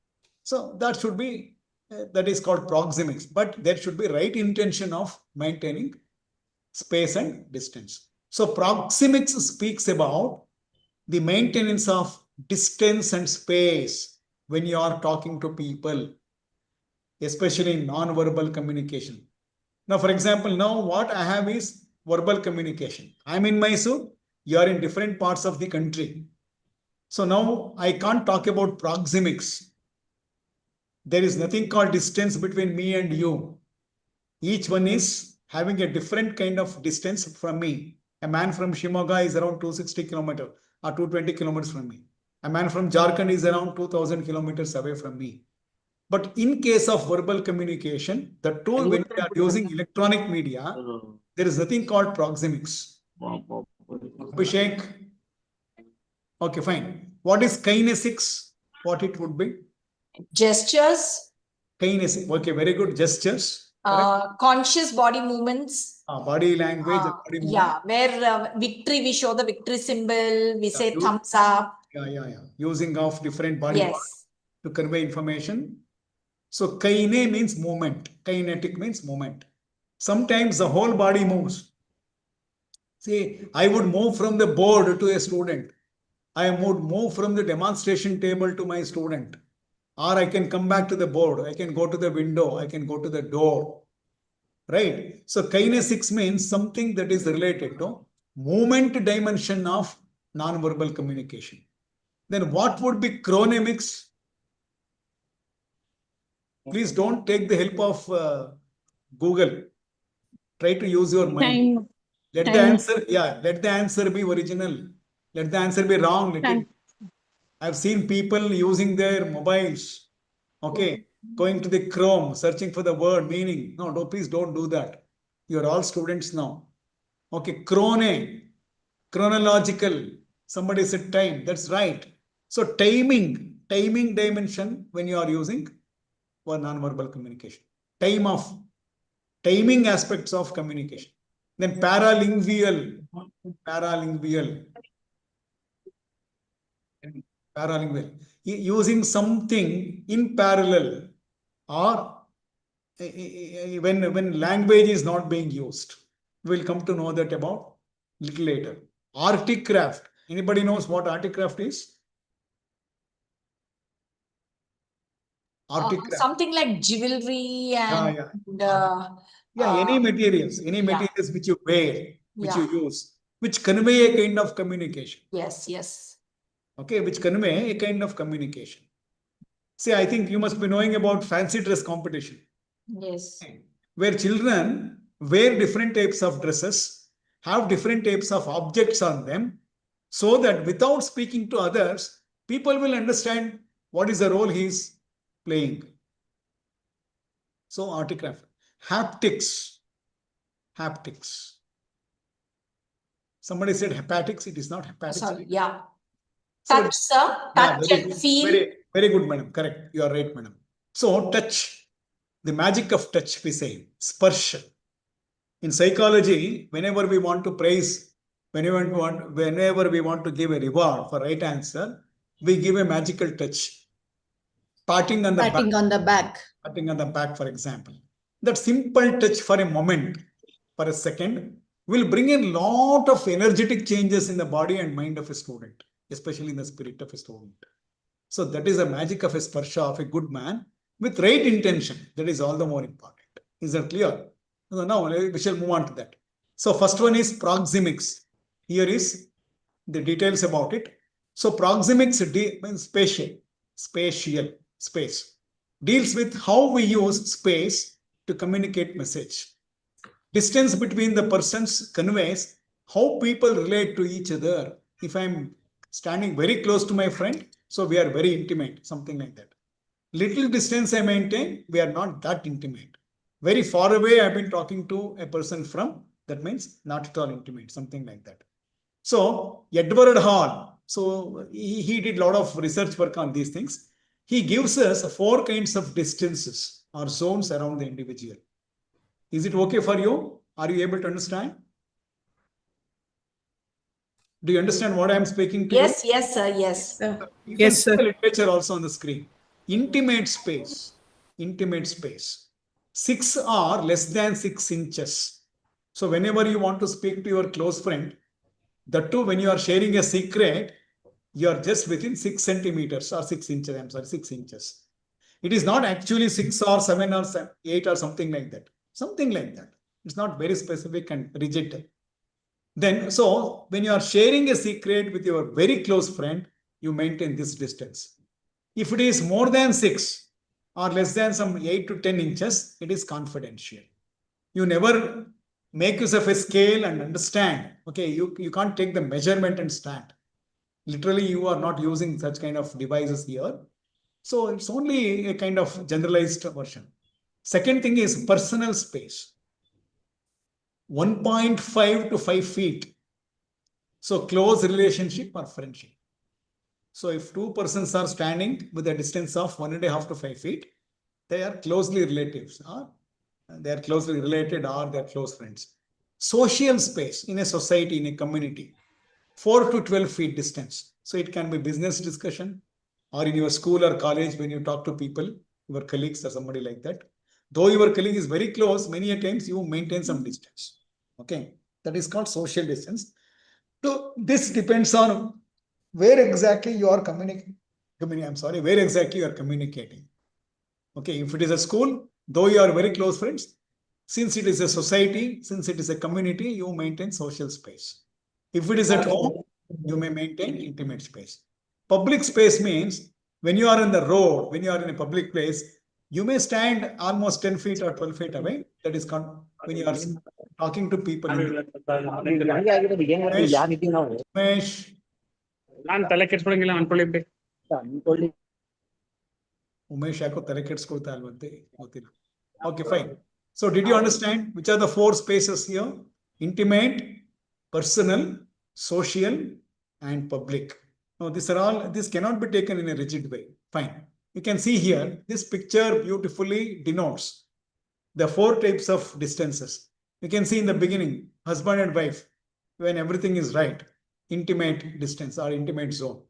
So that should be, that is called proxemics, but there should be right intention of maintaining space and distance. So proxemics speaks about the maintenance of distance and space when you are talking to people, especially in non-verbal communication. Now, for example, now what I have is verbal communication. I'm in Mysore, you are in different parts of the country. So now I can't talk about proxemics. There is nothing called distance between me and you. Each one is having a different kind of distance from me. A man from Shimoga is around 260 kilometers or 220 kilometers from me. A man from Jharkhand is around 2000 kilometers away from me. But in case of verbal communication, the tool when we are using electronic media, there is nothing called proxemics. Abhishek. Okay, fine. What is kinesics? What it would be? Gestures, Kinesics. Okay, very good. Gestures. conscious body movements. Body language. Body movement. Yeah, where victory, we show the victory symbol, we say thumbs up. Yeah. Using of different body parts Yes. to convey information. So kaine means movement. Kinetic means movement. Sometimes the whole body moves. See, I would move from the board to a student. I would move from the demonstration table to my student. Or I can come back to the board. I can go to the window. I can go to the door. Right? So kinesics means something that is related to movement dimension of non-verbal communication. Then what would be chronemics? Please don't take the help of Google. Try to use your mind. Let the answer be original. Let the answer be wrong. I've seen people using their mobiles. Okay. Going to the Chrome, searching for the word meaning. No, please don't do that. You're all students now. Okay. Chronological. Somebody said time. That's right. So timing dimension when you are using for non-verbal communication. Timing aspects of communication. Then paralingual. Using something in parallel or when language is not being used. We'll come to know that about little later. Articraft. Anybody knows what articraft is? Articraft. Something like jewelry and any materials which you wear, which you use, which convey a kind of communication. Yes. Okay, which convey a kind of communication. See, I think you must be knowing about fancy dress competition. Yes. Where children wear different types of dresses, have different types of objects on them, so that without speaking to others, people will understand what is the role he is playing. So, articraft. Haptics. Somebody said hepatics. It is not hepatics. Sorry, yeah. Touch, sir. Touch and feel. Very good, madam. Correct. You are right, madam. So, touch. The magic of touch, we say. Sparsha. In psychology, whenever we want to praise, whenever we want to give a reward for right answer, we give a magical touch. Patting on the back. Patting on the back, for example. That simple touch for a moment, for a second, will bring a lot of energetic changes in the body and mind of a student, especially in the spirit of a student. So that is the magic of a sparsha of a good man with right intention. That is all the more important. Is that clear? Now we shall move on to that. So first one is proxemics. Here is the details about it. So proxemics means spatial, space. Deals with how we use space to communicate message. Distance between the persons conveys how people relate to each other. If I'm standing very close to my friend, so we are very intimate, something like that. Little distance I maintain, we are not that intimate. Very far away, I've been talking to a person from, that means not at all intimate, something like that. So Edward Hall, so he did a lot of research work on these things. He gives us 4 kinds of distances or zones around the individual. Is it okay for you? Are you able to understand? Do you understand what I am speaking to? Yes, yes, sir, yes. You can Yes, see sir. the literature also on the screen. Intimate space. Intimate space. 6 or less than 6 inches. So whenever you want to speak to your close friend, that too when you are sharing a secret, you are just within 6 centimeters or 6 inches. I'm sorry, 6 inches. It is not actually 6 or 7 or 8 or something like that. Something like that. It's not very specific and rigid. Then, so when you are sharing a secret with your very close friend, you maintain this distance. If it is more than 6 or less than some 8 to 10 inches, it is confidential. You never make use of a scale and understand. Okay, you can't take the measurement and stand. Literally, you are not using such kind of devices here. So it's only a kind of generalized version. Second thing is personal space. 1.5 to 5 feet. So close relationship or friendship. So if 2 persons are standing with a distance of 1.5 to 5 feet, they are closely relatives, or they are closely related, or they are close friends. Social space in a society, in a community, 4 to 12 feet distance. So it can be business discussion, or in your school or college when you talk to people, your colleagues or somebody like that. Though your colleague is very close, many a times you maintain some distance. Okay, that is called social distance. So this depends on where exactly you are communicating. Where exactly you are communicating. Okay, if it is a school, though you are very close friends, since it is a society, since it is a community, you maintain social space. If it is at home, you may maintain intimate space. Public space means when you are on the road, when you are in a public place, you may stand almost 10 feet or 12 feet away. That is when you are talking to people. Umesh, Umesh ಯಾಕೋ ತಲೆ ಕೆಡಿಸ್ಕೊಳ್ತಾ ಅಲ್ವಂತೆ ಗೊತ್ತಿಲ್ಲ. Okay, fine. So did you understand which are the 4 spaces here? Intimate, personal, social, and public. Now this cannot be taken in a rigid way. Fine. You can see here, this picture beautifully denotes the 4 types of distances. You can see in the beginning, husband and wife, when everything is right, intimate distance or intimate zone.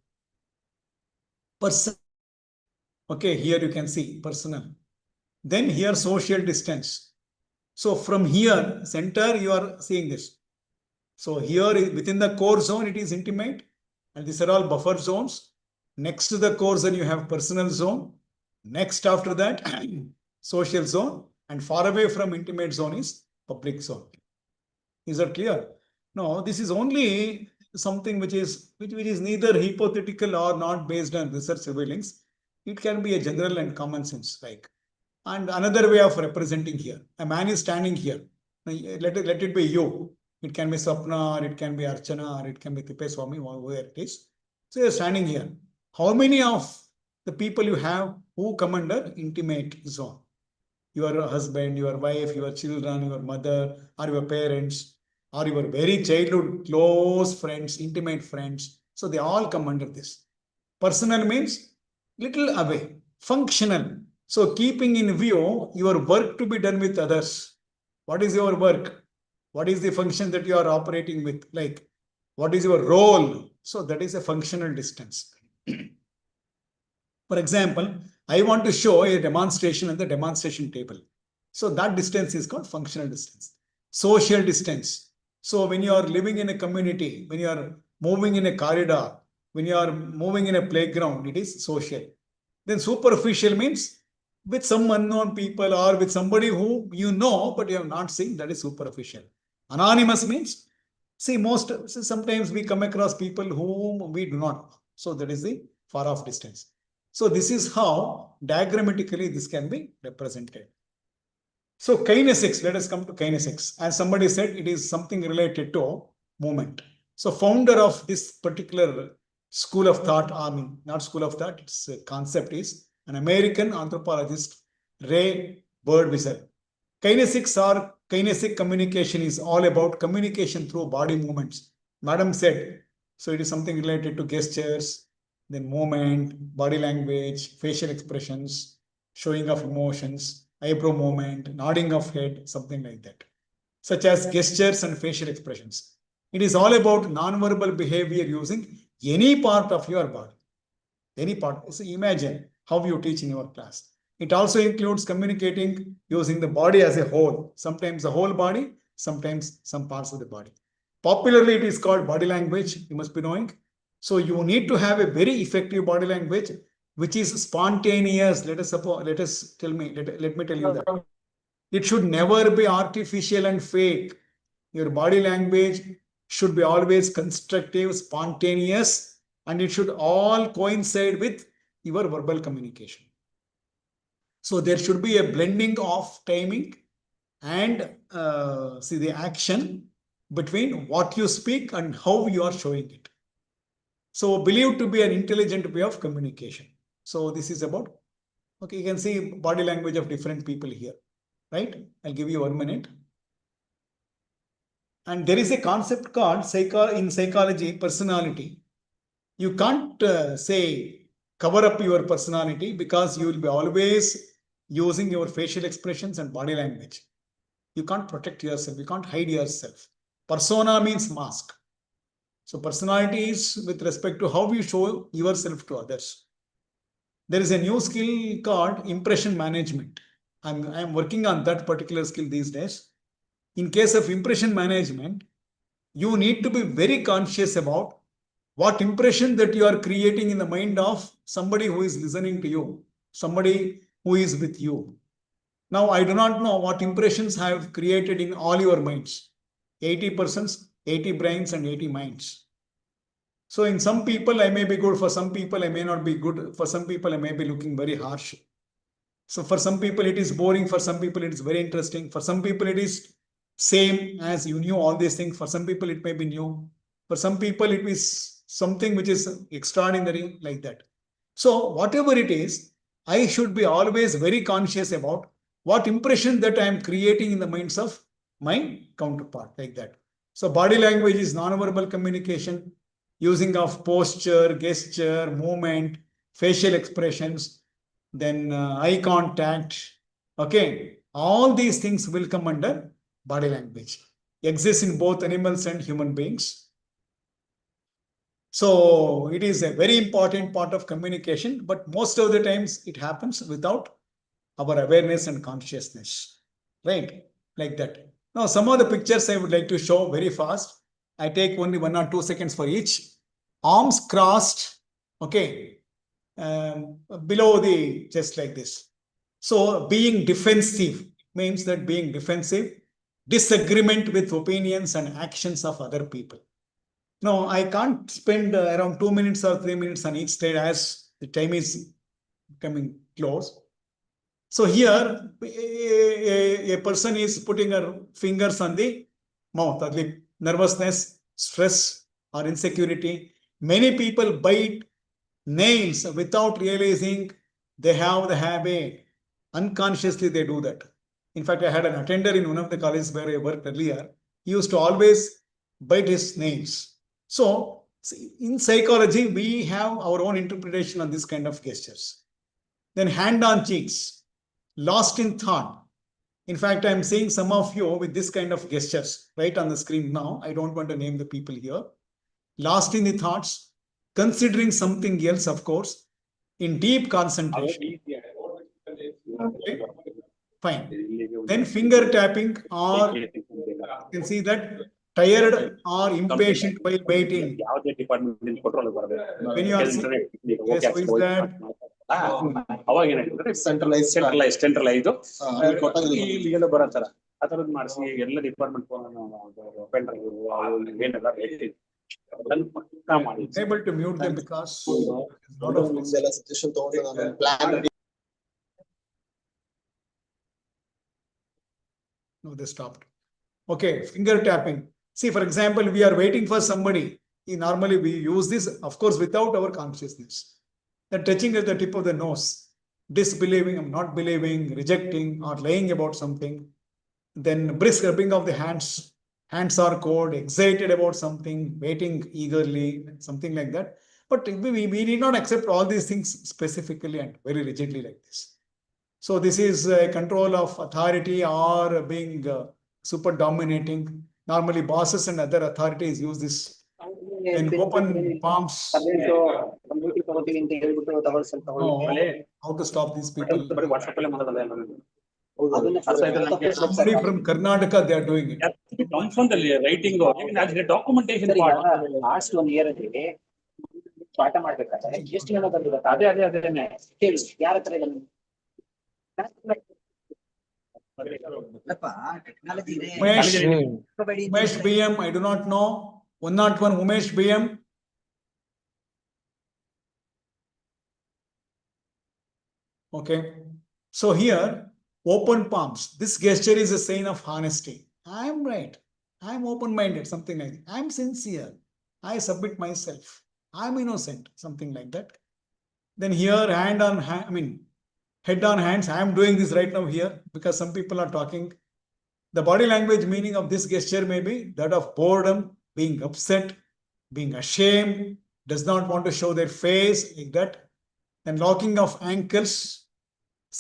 Person. Okay, here you can see personal. Then here social distance. So from here, center, you are seeing this. So here within the core zone, it is intimate. And these are all buffer zones. Next to the core zone, you have personal zone. Next after that, social zone. And far away from intimate zone is public zone. Is that clear? No, this is only something which is neither hypothetical or not based on research surveillance. It can be a general and common sense like. And another way of representing here, a man is standing here. Let it be you. It can be Swapna, or it can be Archana, or it can be Tipeswami, whoever it is. So you're standing here. How many of the people you have who come under intimate zone? Your husband, your wife, your children, your mother, or your parents, or your very childhood close friends, intimate friends. So they all come under this. Personal means little away. Functional. So keeping in view your work to be done with others. What is your work? What is the function that you are operating with? Like, what is your role? So that is a functional distance. For example, I want to show a demonstration on the demonstration table. So that distance is called functional distance. Social distance. So when you are living in a community, when you are moving in a corridor, when you are moving in a playground, it is social. Then superficial means with some unknown people or with somebody who you know, but you have not seen, that is superficial. Anonymous means, sometimes we come across people whom we do not know. So that is the far off distance. So this is how diagrammatically this can be represented. So kinesics, let us come to kinesics. As somebody said, it is something related to movement. So founder of this particular school of thought, I mean, not school of thought, its concept is an American anthropologist, Ray Birdwhistell. Kinesic communication is all about communication through body movements. Madam said, so it is something related to gestures, then movement, body language, facial expressions, showing of emotions, eyebrow movement, nodding of head, something like that, such as gestures and facial expressions. It is all about non-verbal behavior using any part of your body. Any part. So imagine how you teach in your class. It also includes communicating using the body as a whole. Sometimes the whole body, sometimes some parts of the body. Popularly, it is called body language, you must be knowing. So you need to have a very effective body language, which is spontaneous. Let me tell you that. It should never be artificial and fake. Your body language should be always constructive, spontaneous, and it should all coincide with your verbal communication. So there should be a blending of timing and the action between what you speak and how you are showing it. So believed to be an intelligent way of communication. So this is about, okay, you can see body language of different people here, right? I'll give you 1 minute. And there is a concept called in psychology, personality. You can't say cover up your personality because you will be always using your facial expressions and body language. You can't protect yourself. You can't hide yourself. Persona means mask. So personality is with respect to how you show yourself to others. There is a new skill called impression management. I'm working on that particular skill these days. In case of impression management, you need to be very conscious about what impression that you are creating in the mind of somebody who is listening to you, somebody who is with you. Now, I do not know what impressions I have created in all your minds. 80 persons, 80 brains and 80 minds. So in some people, I may be good. For some people, I may not be good. For some people, I may be looking very harsh. So for some people, it is boring. For some people, it is very interesting. For some people, it is same as you knew all these things. For some people, it may be new. For some people, it is something which is extraordinary like that. So whatever it is, I should be always very conscious about what impression that I am creating in the minds of my counterpart like that. So body language is non-verbal communication, using of posture, gesture, movement, facial expressions, then eye contact. Okay, all these things will come under body language. Exists in both animals and human beings. So it is a very important part of communication, but most of the times it happens without our awareness and consciousness, right? Like that. Now, some of the pictures I would like to show very fast. I take only 1 or 2 seconds for each. Arms crossed, okay, below the chest like this. So being defensive means that being defensive, disagreement with opinions and actions of other people. No, I can't spend around 2 minutes or 3 minutes on each slide as the time is coming close. So here, a person is putting her fingers on the mouth, or the nervousness, stress, or insecurity. Many people bite nails without realizing they have the habit. Unconsciously, they do that. In fact, I had an attender in one of the colleges where I worked earlier. He used to always bite his nails. So, in psychology, we have our own interpretation on this kind of gestures. Then hand on cheeks, lost in thought. In fact, I'm seeing some of you with this kind of gestures right on the screen now. I don't want to name the people here. Lost in the thoughts, considering something else, of course, in deep concentration. Okay. Fine. Then finger tapping, or you can see that tired or impatient while waiting. When you are saying, yes, who is that? ಅವಾಗ ಏನಾಗ್ತದೆ centralise ಇಲ್ಲಿಗೆಲ್ಲ ಬರತ್ತಾರ ಆ ಥರದ್ದು ಮಾಡಿಸಿ ಎಲ್ಲ department ಏನೆಲ್ಲ ಪಕ್ಕಾ ಮಾಡಿ Able to mute them because lot of suggestion No, they stopped. Okay, finger tapping. See, for example, we are waiting for somebody. Normally we use this, of course, without our consciousness. The touching at the tip of the nose, disbelieving, I'm not believing, rejecting, or lying about something. Then brisk rubbing of the hands. Hands are cold, excited about something, waiting eagerly, something like that. But we need not accept all these things specifically and very rigidly like this. So this is a control of authority or being super dominating. Normally bosses and other authorities use this. Then open palms. No, how to stop these people? Somebody from Karnataka, they are doing it. It comes from the writing or even as the documentation part. Last 1 year ಪಾಠ ಮಾಡ್ಬೇಕಾದ್ರೆ ಎಷ್ಟು ಜನ ಬಂದು ಗೊತ್ತಾ? ಅದೇನೆ ಹೇಳಿ ಯಾರ ಹತ್ರ ಇದನ್ನು Umesh BM, I do not know. 101 Umesh BM. Okay. So here, open palms. This gesture is a sign of honesty. I am right. I am open-minded, something like that. I am sincere. I submit myself. I am innocent, something like that. Then here, hand on hand, head on hands. I am doing this right now here because some people are talking. The body language meaning of this gesture may be that of boredom, being upset, being ashamed, does not want to show their face, like that. And locking of ankles,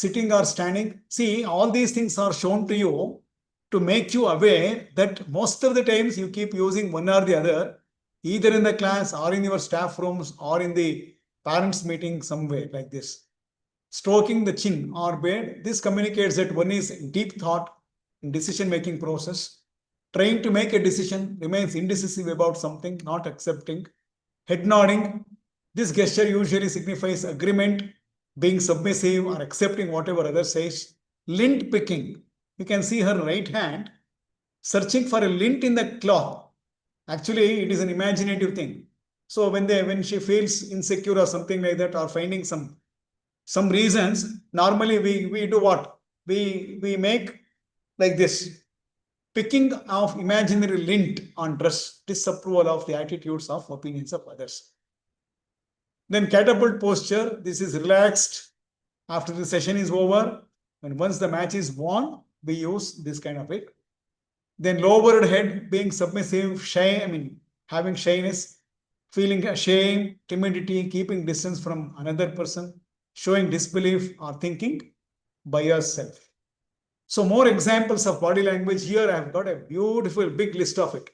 sitting or standing. See, all these things are shown to you to make you aware that most of the times you keep using one or the other, either in the class or in your staff rooms or in the parents meeting somewhere like this. Stroking the chin or beard, this communicates that one is in deep thought in decision-making process, trying to make a decision, remains indecisive about something, not accepting. Head nodding, this gesture usually signifies agreement, being submissive or accepting whatever others says. Lint picking, you can see her right hand searching for a lint in the cloth. Actually, it is an imaginative thing. So when she feels insecure or something like that, or finding some reasons, normally we do what? We make like this, picking of imaginary lint on dress, disapproval of the attitudes of opinions of others. Then catapult posture, this is relaxed after the session is over. And once the match is won, we use this kind of it. Then lowered head, being submissive, shy, having shyness, feeling ashamed, timidity, keeping distance from another person, showing disbelief or thinking by yourself. So more examples of body language here. I have got a beautiful big list of it.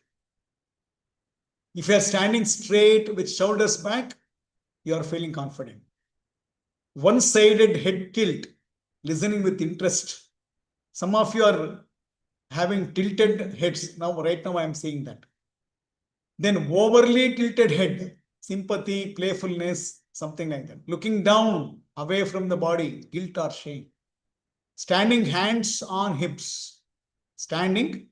If you are standing straight with shoulders back, you are feeling confident. One-sided head tilt, listening with interest. Some of you are having tilted heads. Right now I am seeing that. Then overly tilted head, sympathy, playfulness, something like that. Looking down, away from the body, guilt or shame. Standing, hands on hips. Standing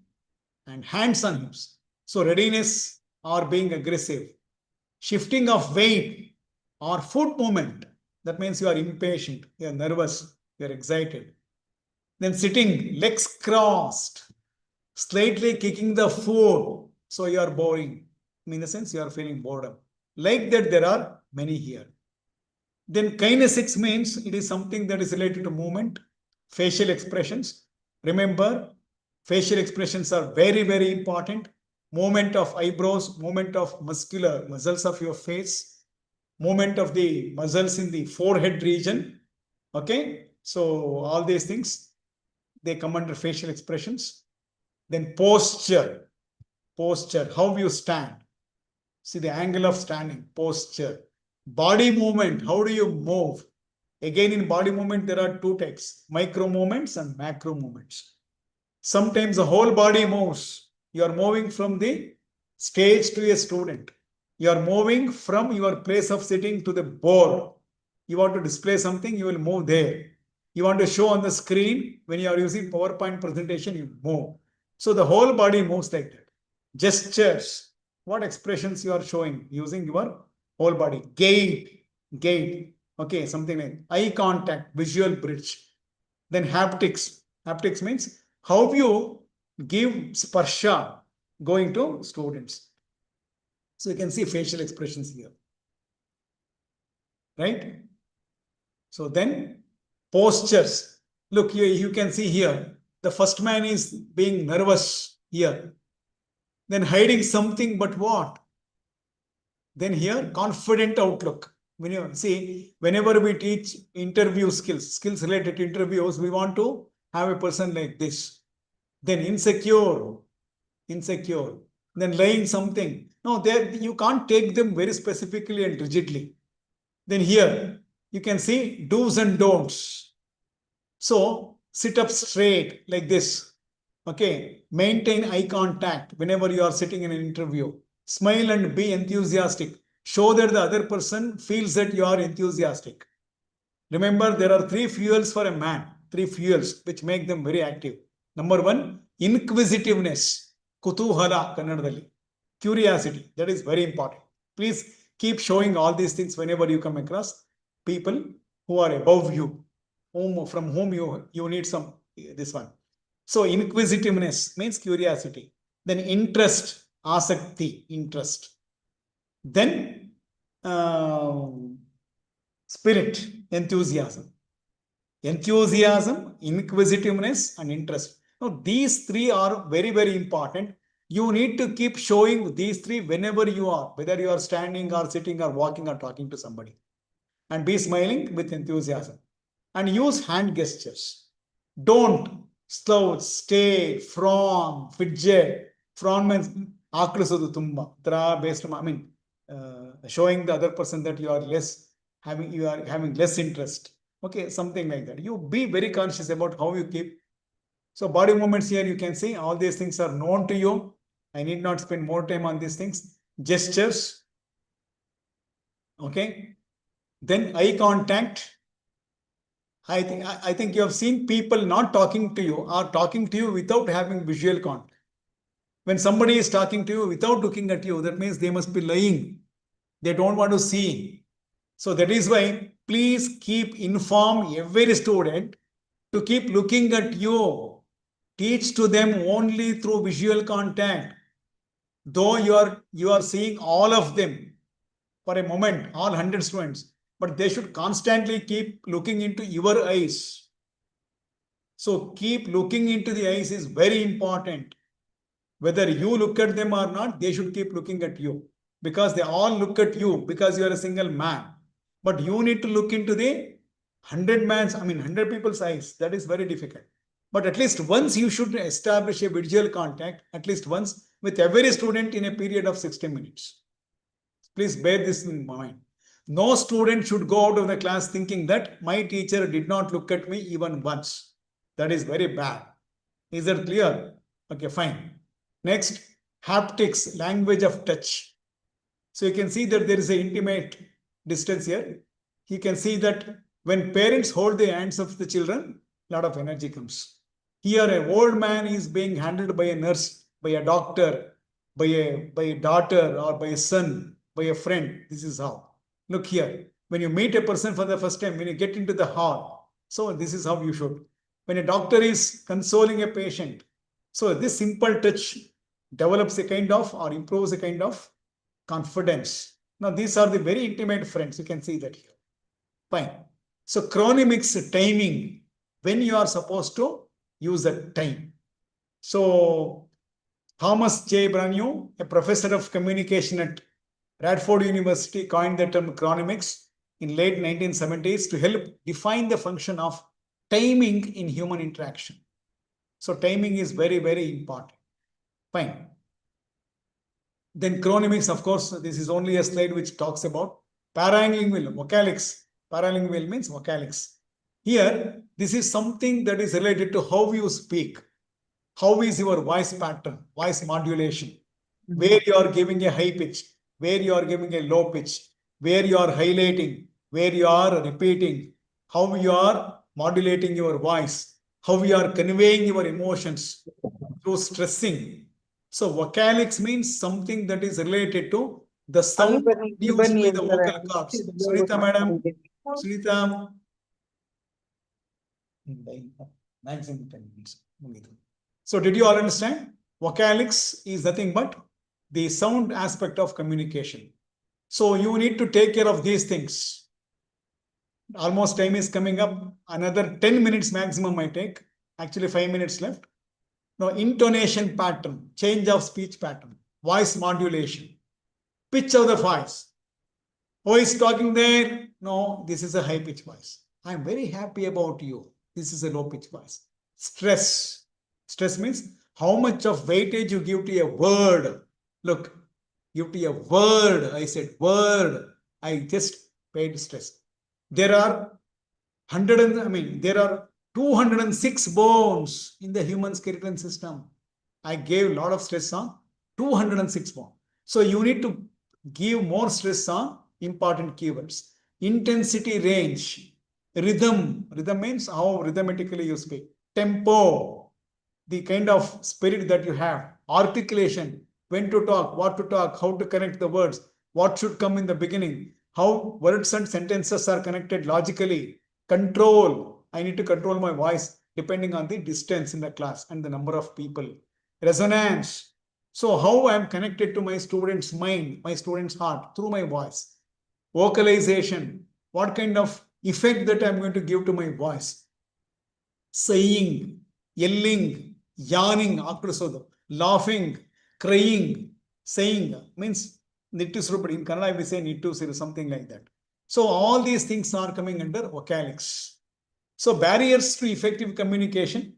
and hands on hips. So readiness or being aggressive. Shifting of weight or foot movement. That means you are impatient, you are nervous, you are excited. Then sitting, legs crossed, slightly kicking the foot. So you are boring. In the sense, you are feeling boredom. Like that, there are many here. Then kinesics means it is something that is related to movement. Facial expressions. Remember, facial expressions are very, very important. Movement of eyebrows, movement of muscles of your face, movement of the muscles in the forehead region. Okay, so all these things, they come under facial expressions. Then posture, how you stand. See the angle of standing, posture. Body movement, how do you move? Again, in body movement, there are two types, micro movements and macro movements. Sometimes the whole body moves. You are moving from the stage to a student. You are moving from your place of sitting to the board. You want to display something, you will move there. You want to show on the screen, when you are using PowerPoint presentation, you move. So the whole body moves like that. Gestures, what expressions you are showing using your whole body. Gait. Okay, something like eye contact, visual bridge. Then haptics. Haptics means how you give sparsha going to students. So you can see facial expressions here. Right? So then postures. Look here, you can see here, the first man is being nervous here. Then hiding something, but what? Then here, confident outlook. When you see, whenever we teach interview skills related to interviews, we want to have a person like this. Then insecure. Then lying something. No, there you can't take them very specifically and rigidly. Then here, you can see do's and don'ts. So sit up straight like this. Okay. Maintain eye contact whenever you are sitting in an interview. Smile and be enthusiastic. Show that the other person feels that you are enthusiastic. Remember, there are 3 fuels for a man. 3 fuels which make them very active. Number 1, inquisitiveness. Kutuhala Kannadadalli. Curiosity. That is very important. Please keep showing all these things whenever you come across people who are above you, from whom you need this one. So inquisitiveness means curiosity. Then interest, asakti, interest. Then spirit, enthusiasm. Enthusiasm, inquisitiveness, and interest. Now, these 3 are very, very important. You need to keep showing these 3 whenever you are, whether you are standing or sitting or walking or talking to somebody. And be smiling with enthusiasm. And use hand gestures. Don't slouch, stay, frown, fidget. Frown means aklusadu tumba. Showing the other person that you are having less interest. Okay, something like that. You be very conscious about how you keep. So body movements here, you can see all these things are known to you. I need not spend more time on these things. Gestures. Okay. Then eye contact. I think you have seen people not talking to you or talking to you without having visual contact. When somebody is talking to you without looking at you, that means they must be lying. They don't want to see. So that is why please keep inform every student to keep looking at you. Teach to them only through visual contact. Though you are seeing all of them for a moment, all 100 students, but they should constantly keep looking into your eyes. So keep looking into the eyes is very important. Whether you look at them or not, they should keep looking at you. Because they all look at you because you are a single man. But you need to look into the 100 people's eyes. That is very difficult. But at least once you should establish a visual contact, at least once with every student in a period of 60 minutes. Please bear this in mind. No student should go out of the class thinking that my teacher did not look at me even once. That is very bad. Is that clear? Okay, fine. Next, haptics, language of touch. So you can see that there is an intimate distance here. You can see that when parents hold the hands of the children, a lot of energy comes. Here, an old man is being handled by a nurse, by a doctor, by a daughter or by a son, by a friend. This is how. Look here. When you meet a person for the first time, when you get into the hall, so this is how you should. When a doctor is consoling a patient, so this simple touch develops a kind of or improves a kind of confidence. Now, these are the very intimate friends. You can see that here. Fine. So, chronemics, timing, when you are supposed to use that time. So, Thomas J. Branu, a professor of communication at Radford University, coined the term chronemics in late 1970s to help define the function of timing in human interaction. So, timing is very, very important. Fine. Then chronemics, of course, this is only a slide which talks about paralingual, vocalics. Paralingual means vocalics. Here, this is something that is related to how you speak. How is your voice pattern, voice modulation, where you are giving a high pitch, where you are giving a low pitch, where you are highlighting, where you are repeating, how you are modulating your voice, how you are conveying your emotions through stressing. So vocalics means something that is related to the sound used by the vocal cords. Sunita madam, Sunita. So did you all understand? Vocalics is nothing but the sound aspect of communication. So you need to take care of these things. Almost time is coming up. Another 10 minutes maximum I take. Actually 5 minutes left. Now intonation pattern, change of speech pattern, voice modulation, pitch of the voice. Who is talking there? No, this is a high pitch voice. I am very happy about you. This is a low pitch voice. Stress. Stress means how much of weightage you give to a word. Look, give to a word. I said word. I just paid stress. There are there are 206 bones in the human skeleton system. I gave a lot of stress on 206 bones. So you need to give more stress on important keywords. Intensity range, rhythm. Rhythm means how rhythmically you speak. Tempo, the kind of spirit that you have. Articulation, when to talk, what to talk, how to connect the words, what should come in the beginning, how words and sentences are connected logically. Control, I need to control my voice depending on the distance in the class and the number of people. Resonance, so how I am connected to my student's mind, my student's heart through my voice. Vocalization, what kind of effect that I am going to give to my voice. Saying, yelling, yarning, laughing, crying, saying means nittu in Kannada we say nittu something like that. So all these things are coming under vocalics. So barriers to effective communication.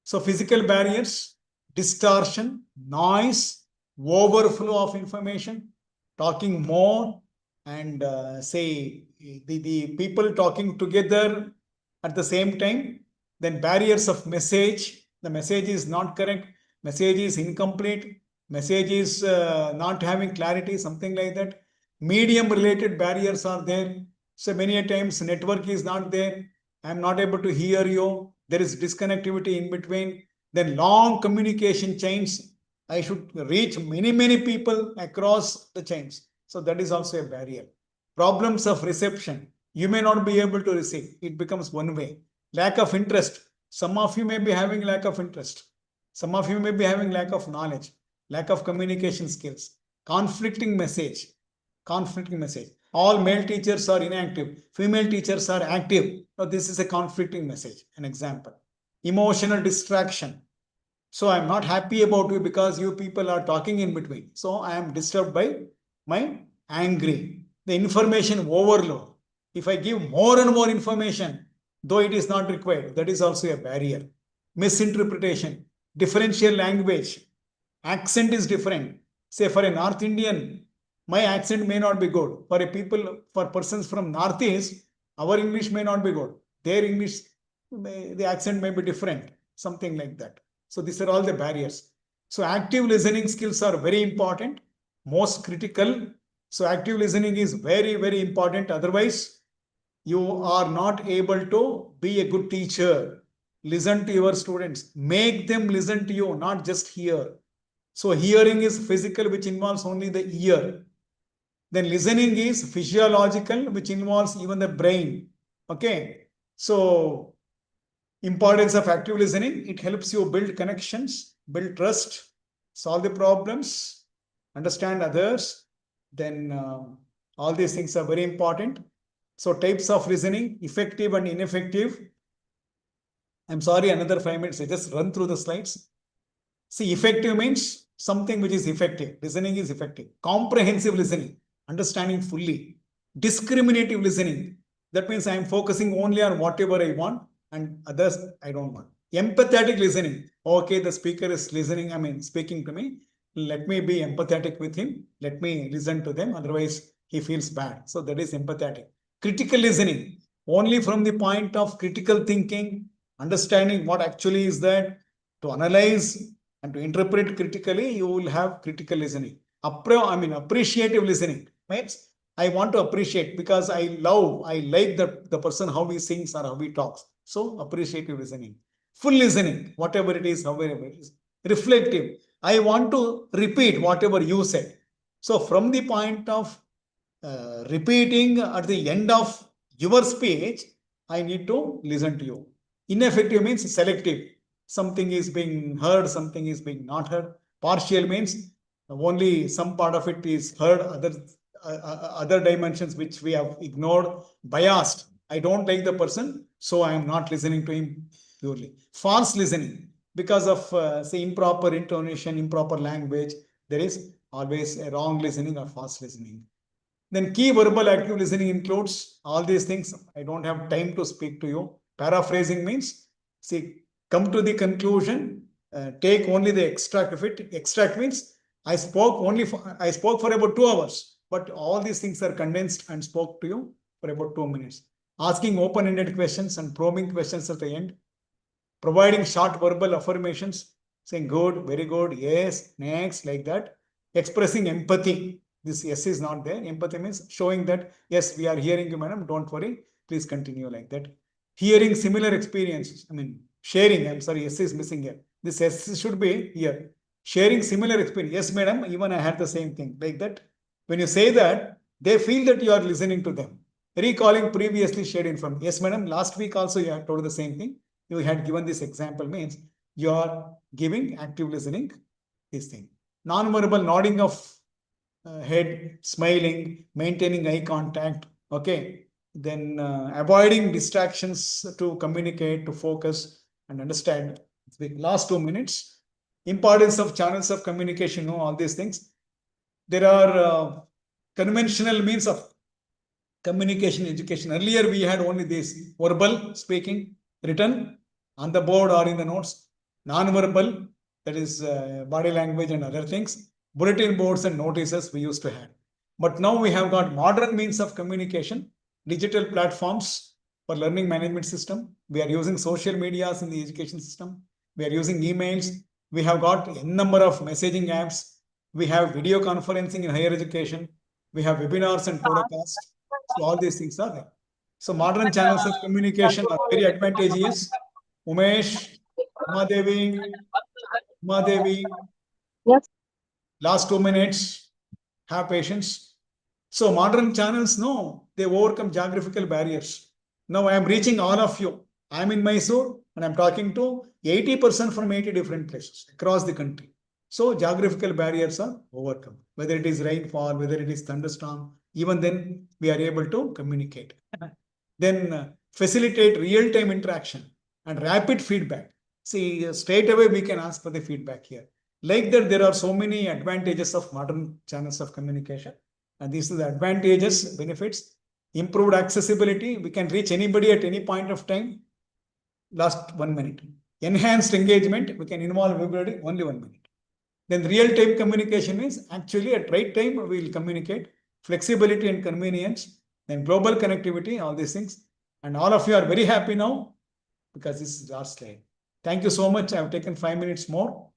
So physical barriers, distortion, noise, overflow of information, talking more, and the people talking together at the same time. Then barriers of message. The message is not correct. Message is incomplete. Message is not having clarity, something like that. Medium related barriers are there. So many a times network is not there. I am not able to hear you. There is disconnectivity in between. Then long communication chains. I should reach many people across the chains. So that is also a barrier. Problems of reception. You may not be able to receive. It becomes one way. Lack of interest. Some of you may be having lack of interest. Some of you may be having lack of knowledge. Lack of communication skills. Conflicting message. Conflicting message. All male teachers are inactive. Female teachers are active. Now this is a conflicting message. An example. Emotional distraction. So I am not happy about you because you people are talking in between. So I am disturbed by my angry. The information overload. If I give more and more information, though it is not required, that is also a barrier. Misinterpretation. Differential language. Accent is different. Say for a North Indian, my accent may not be good. For persons from Northeast, our English may not be good. Their English, the accent may be different. Something like that. So these are all the barriers. So active listening skills are very important. Most critical. So active listening is very important. Otherwise, you are not able to be a good teacher. Listen to your students. Make them listen to you, not just hear. So hearing is physical, which involves only the ear. Then listening is physiological, which involves even the brain. Okay. So importance of active listening, it helps you build connections, build trust, solve the problems, understand others. Then all these things are very important. So types of listening, effective and ineffective. I'm sorry, another 5 minutes. I just run through the slides. See, effective means something which is effective. Listening is effective. Comprehensive listening, understanding fully. Discriminative listening. That means I am focusing only on whatever I want and others I don't want. Empathetic listening. Okay, the speaker is listening, speaking to me. Let me be empathetic with him. Let me listen to them. Otherwise, he feels bad. So that is empathetic. Critical listening. Only from the point of critical thinking, understanding what actually is that, to analyze and to interpret critically, you will have critical listening. Appreciative listening means I want to appreciate because I like the person, how he sings or how he talks. So appreciative listening. Full listening, whatever it is, however it is. Reflective. I want to repeat whatever you said. So from the point of repeating at the end of your speech, I need to listen to you. Ineffective means selective. something is being heard, something is being not heard. Partial means only some part of it is heard, other dimensions which we have ignored, biased. I don't like the person, so I am not listening to him purely. False listening, because of say improper intonation, improper language, there is always a wrong listening or false listening. Then key verbal active listening includes all these things. I don't have time to speak to you. Paraphrasing means, see, come to the conclusion, take only the extract of it. Extract means I spoke for about 2 hours, but all these things are condensed and spoke to you for about 2 minutes. Asking open-ended questions and probing questions at the end. Providing short verbal affirmations, saying good, very good, yes, next, like that. Expressing empathy. This yes is not there. Empathy means showing that, yes, we are hearing you, madam, don't worry, please continue, like that. Hearing similar experiences, sharing, I'm sorry, yes is missing here. This yes should be here. Sharing similar experience. Yes, madam, even I had the same thing, like that. When you say that, they feel that you are listening to them. Recalling previously shared information. Yes, madam, last week also you had told the same thing. You had given this example, means you are giving active listening, this thing. Non-verbal nodding of head, smiling, maintaining eye contact, okay. Then avoiding distractions to communicate, to focus and understand. The last 2 minutes, importance of channels of communication, all these things. There are conventional means of communication education. Earlier we had only this verbal speaking, written on the board or in the notes. Non-verbal, that is body language and other things. Bulletin boards and notices we used to have. But now we have got modern means of communication, digital platforms for learning management system. We are using social medias in the education system. We are using emails. We have got a number of messaging apps. We have video conferencing in higher education. We have webinars and podcasts. So all these things are there. So modern channels of communication are very advantageous. Umesh, Umadevi. Yes. Last 2 minutes. Have patience. So modern channels, no, they overcome geographical barriers. Now I am reaching all of you. I am in Mysore and I am talking to 80% from 80 different places across the country. So geographical barriers are overcome. Whether it is rainfall, whether it is thunderstorm, even then we are able to communicate. Then facilitate real-time interaction and rapid feedback. See, straight away we can ask for the feedback here. Like that, there are so many advantages of modern channels of communication. And these are the advantages, benefits. Improved accessibility. We can reach anybody at any point of time. Last 1 minute. Enhanced engagement. We can involve everybody only 1 minute. Then real-time communication means actually at right time we will communicate. Flexibility and convenience. Then global connectivity, all these things. And all of you are very happy now because this is last slide. Thank you so much. I have taken 5 minutes more.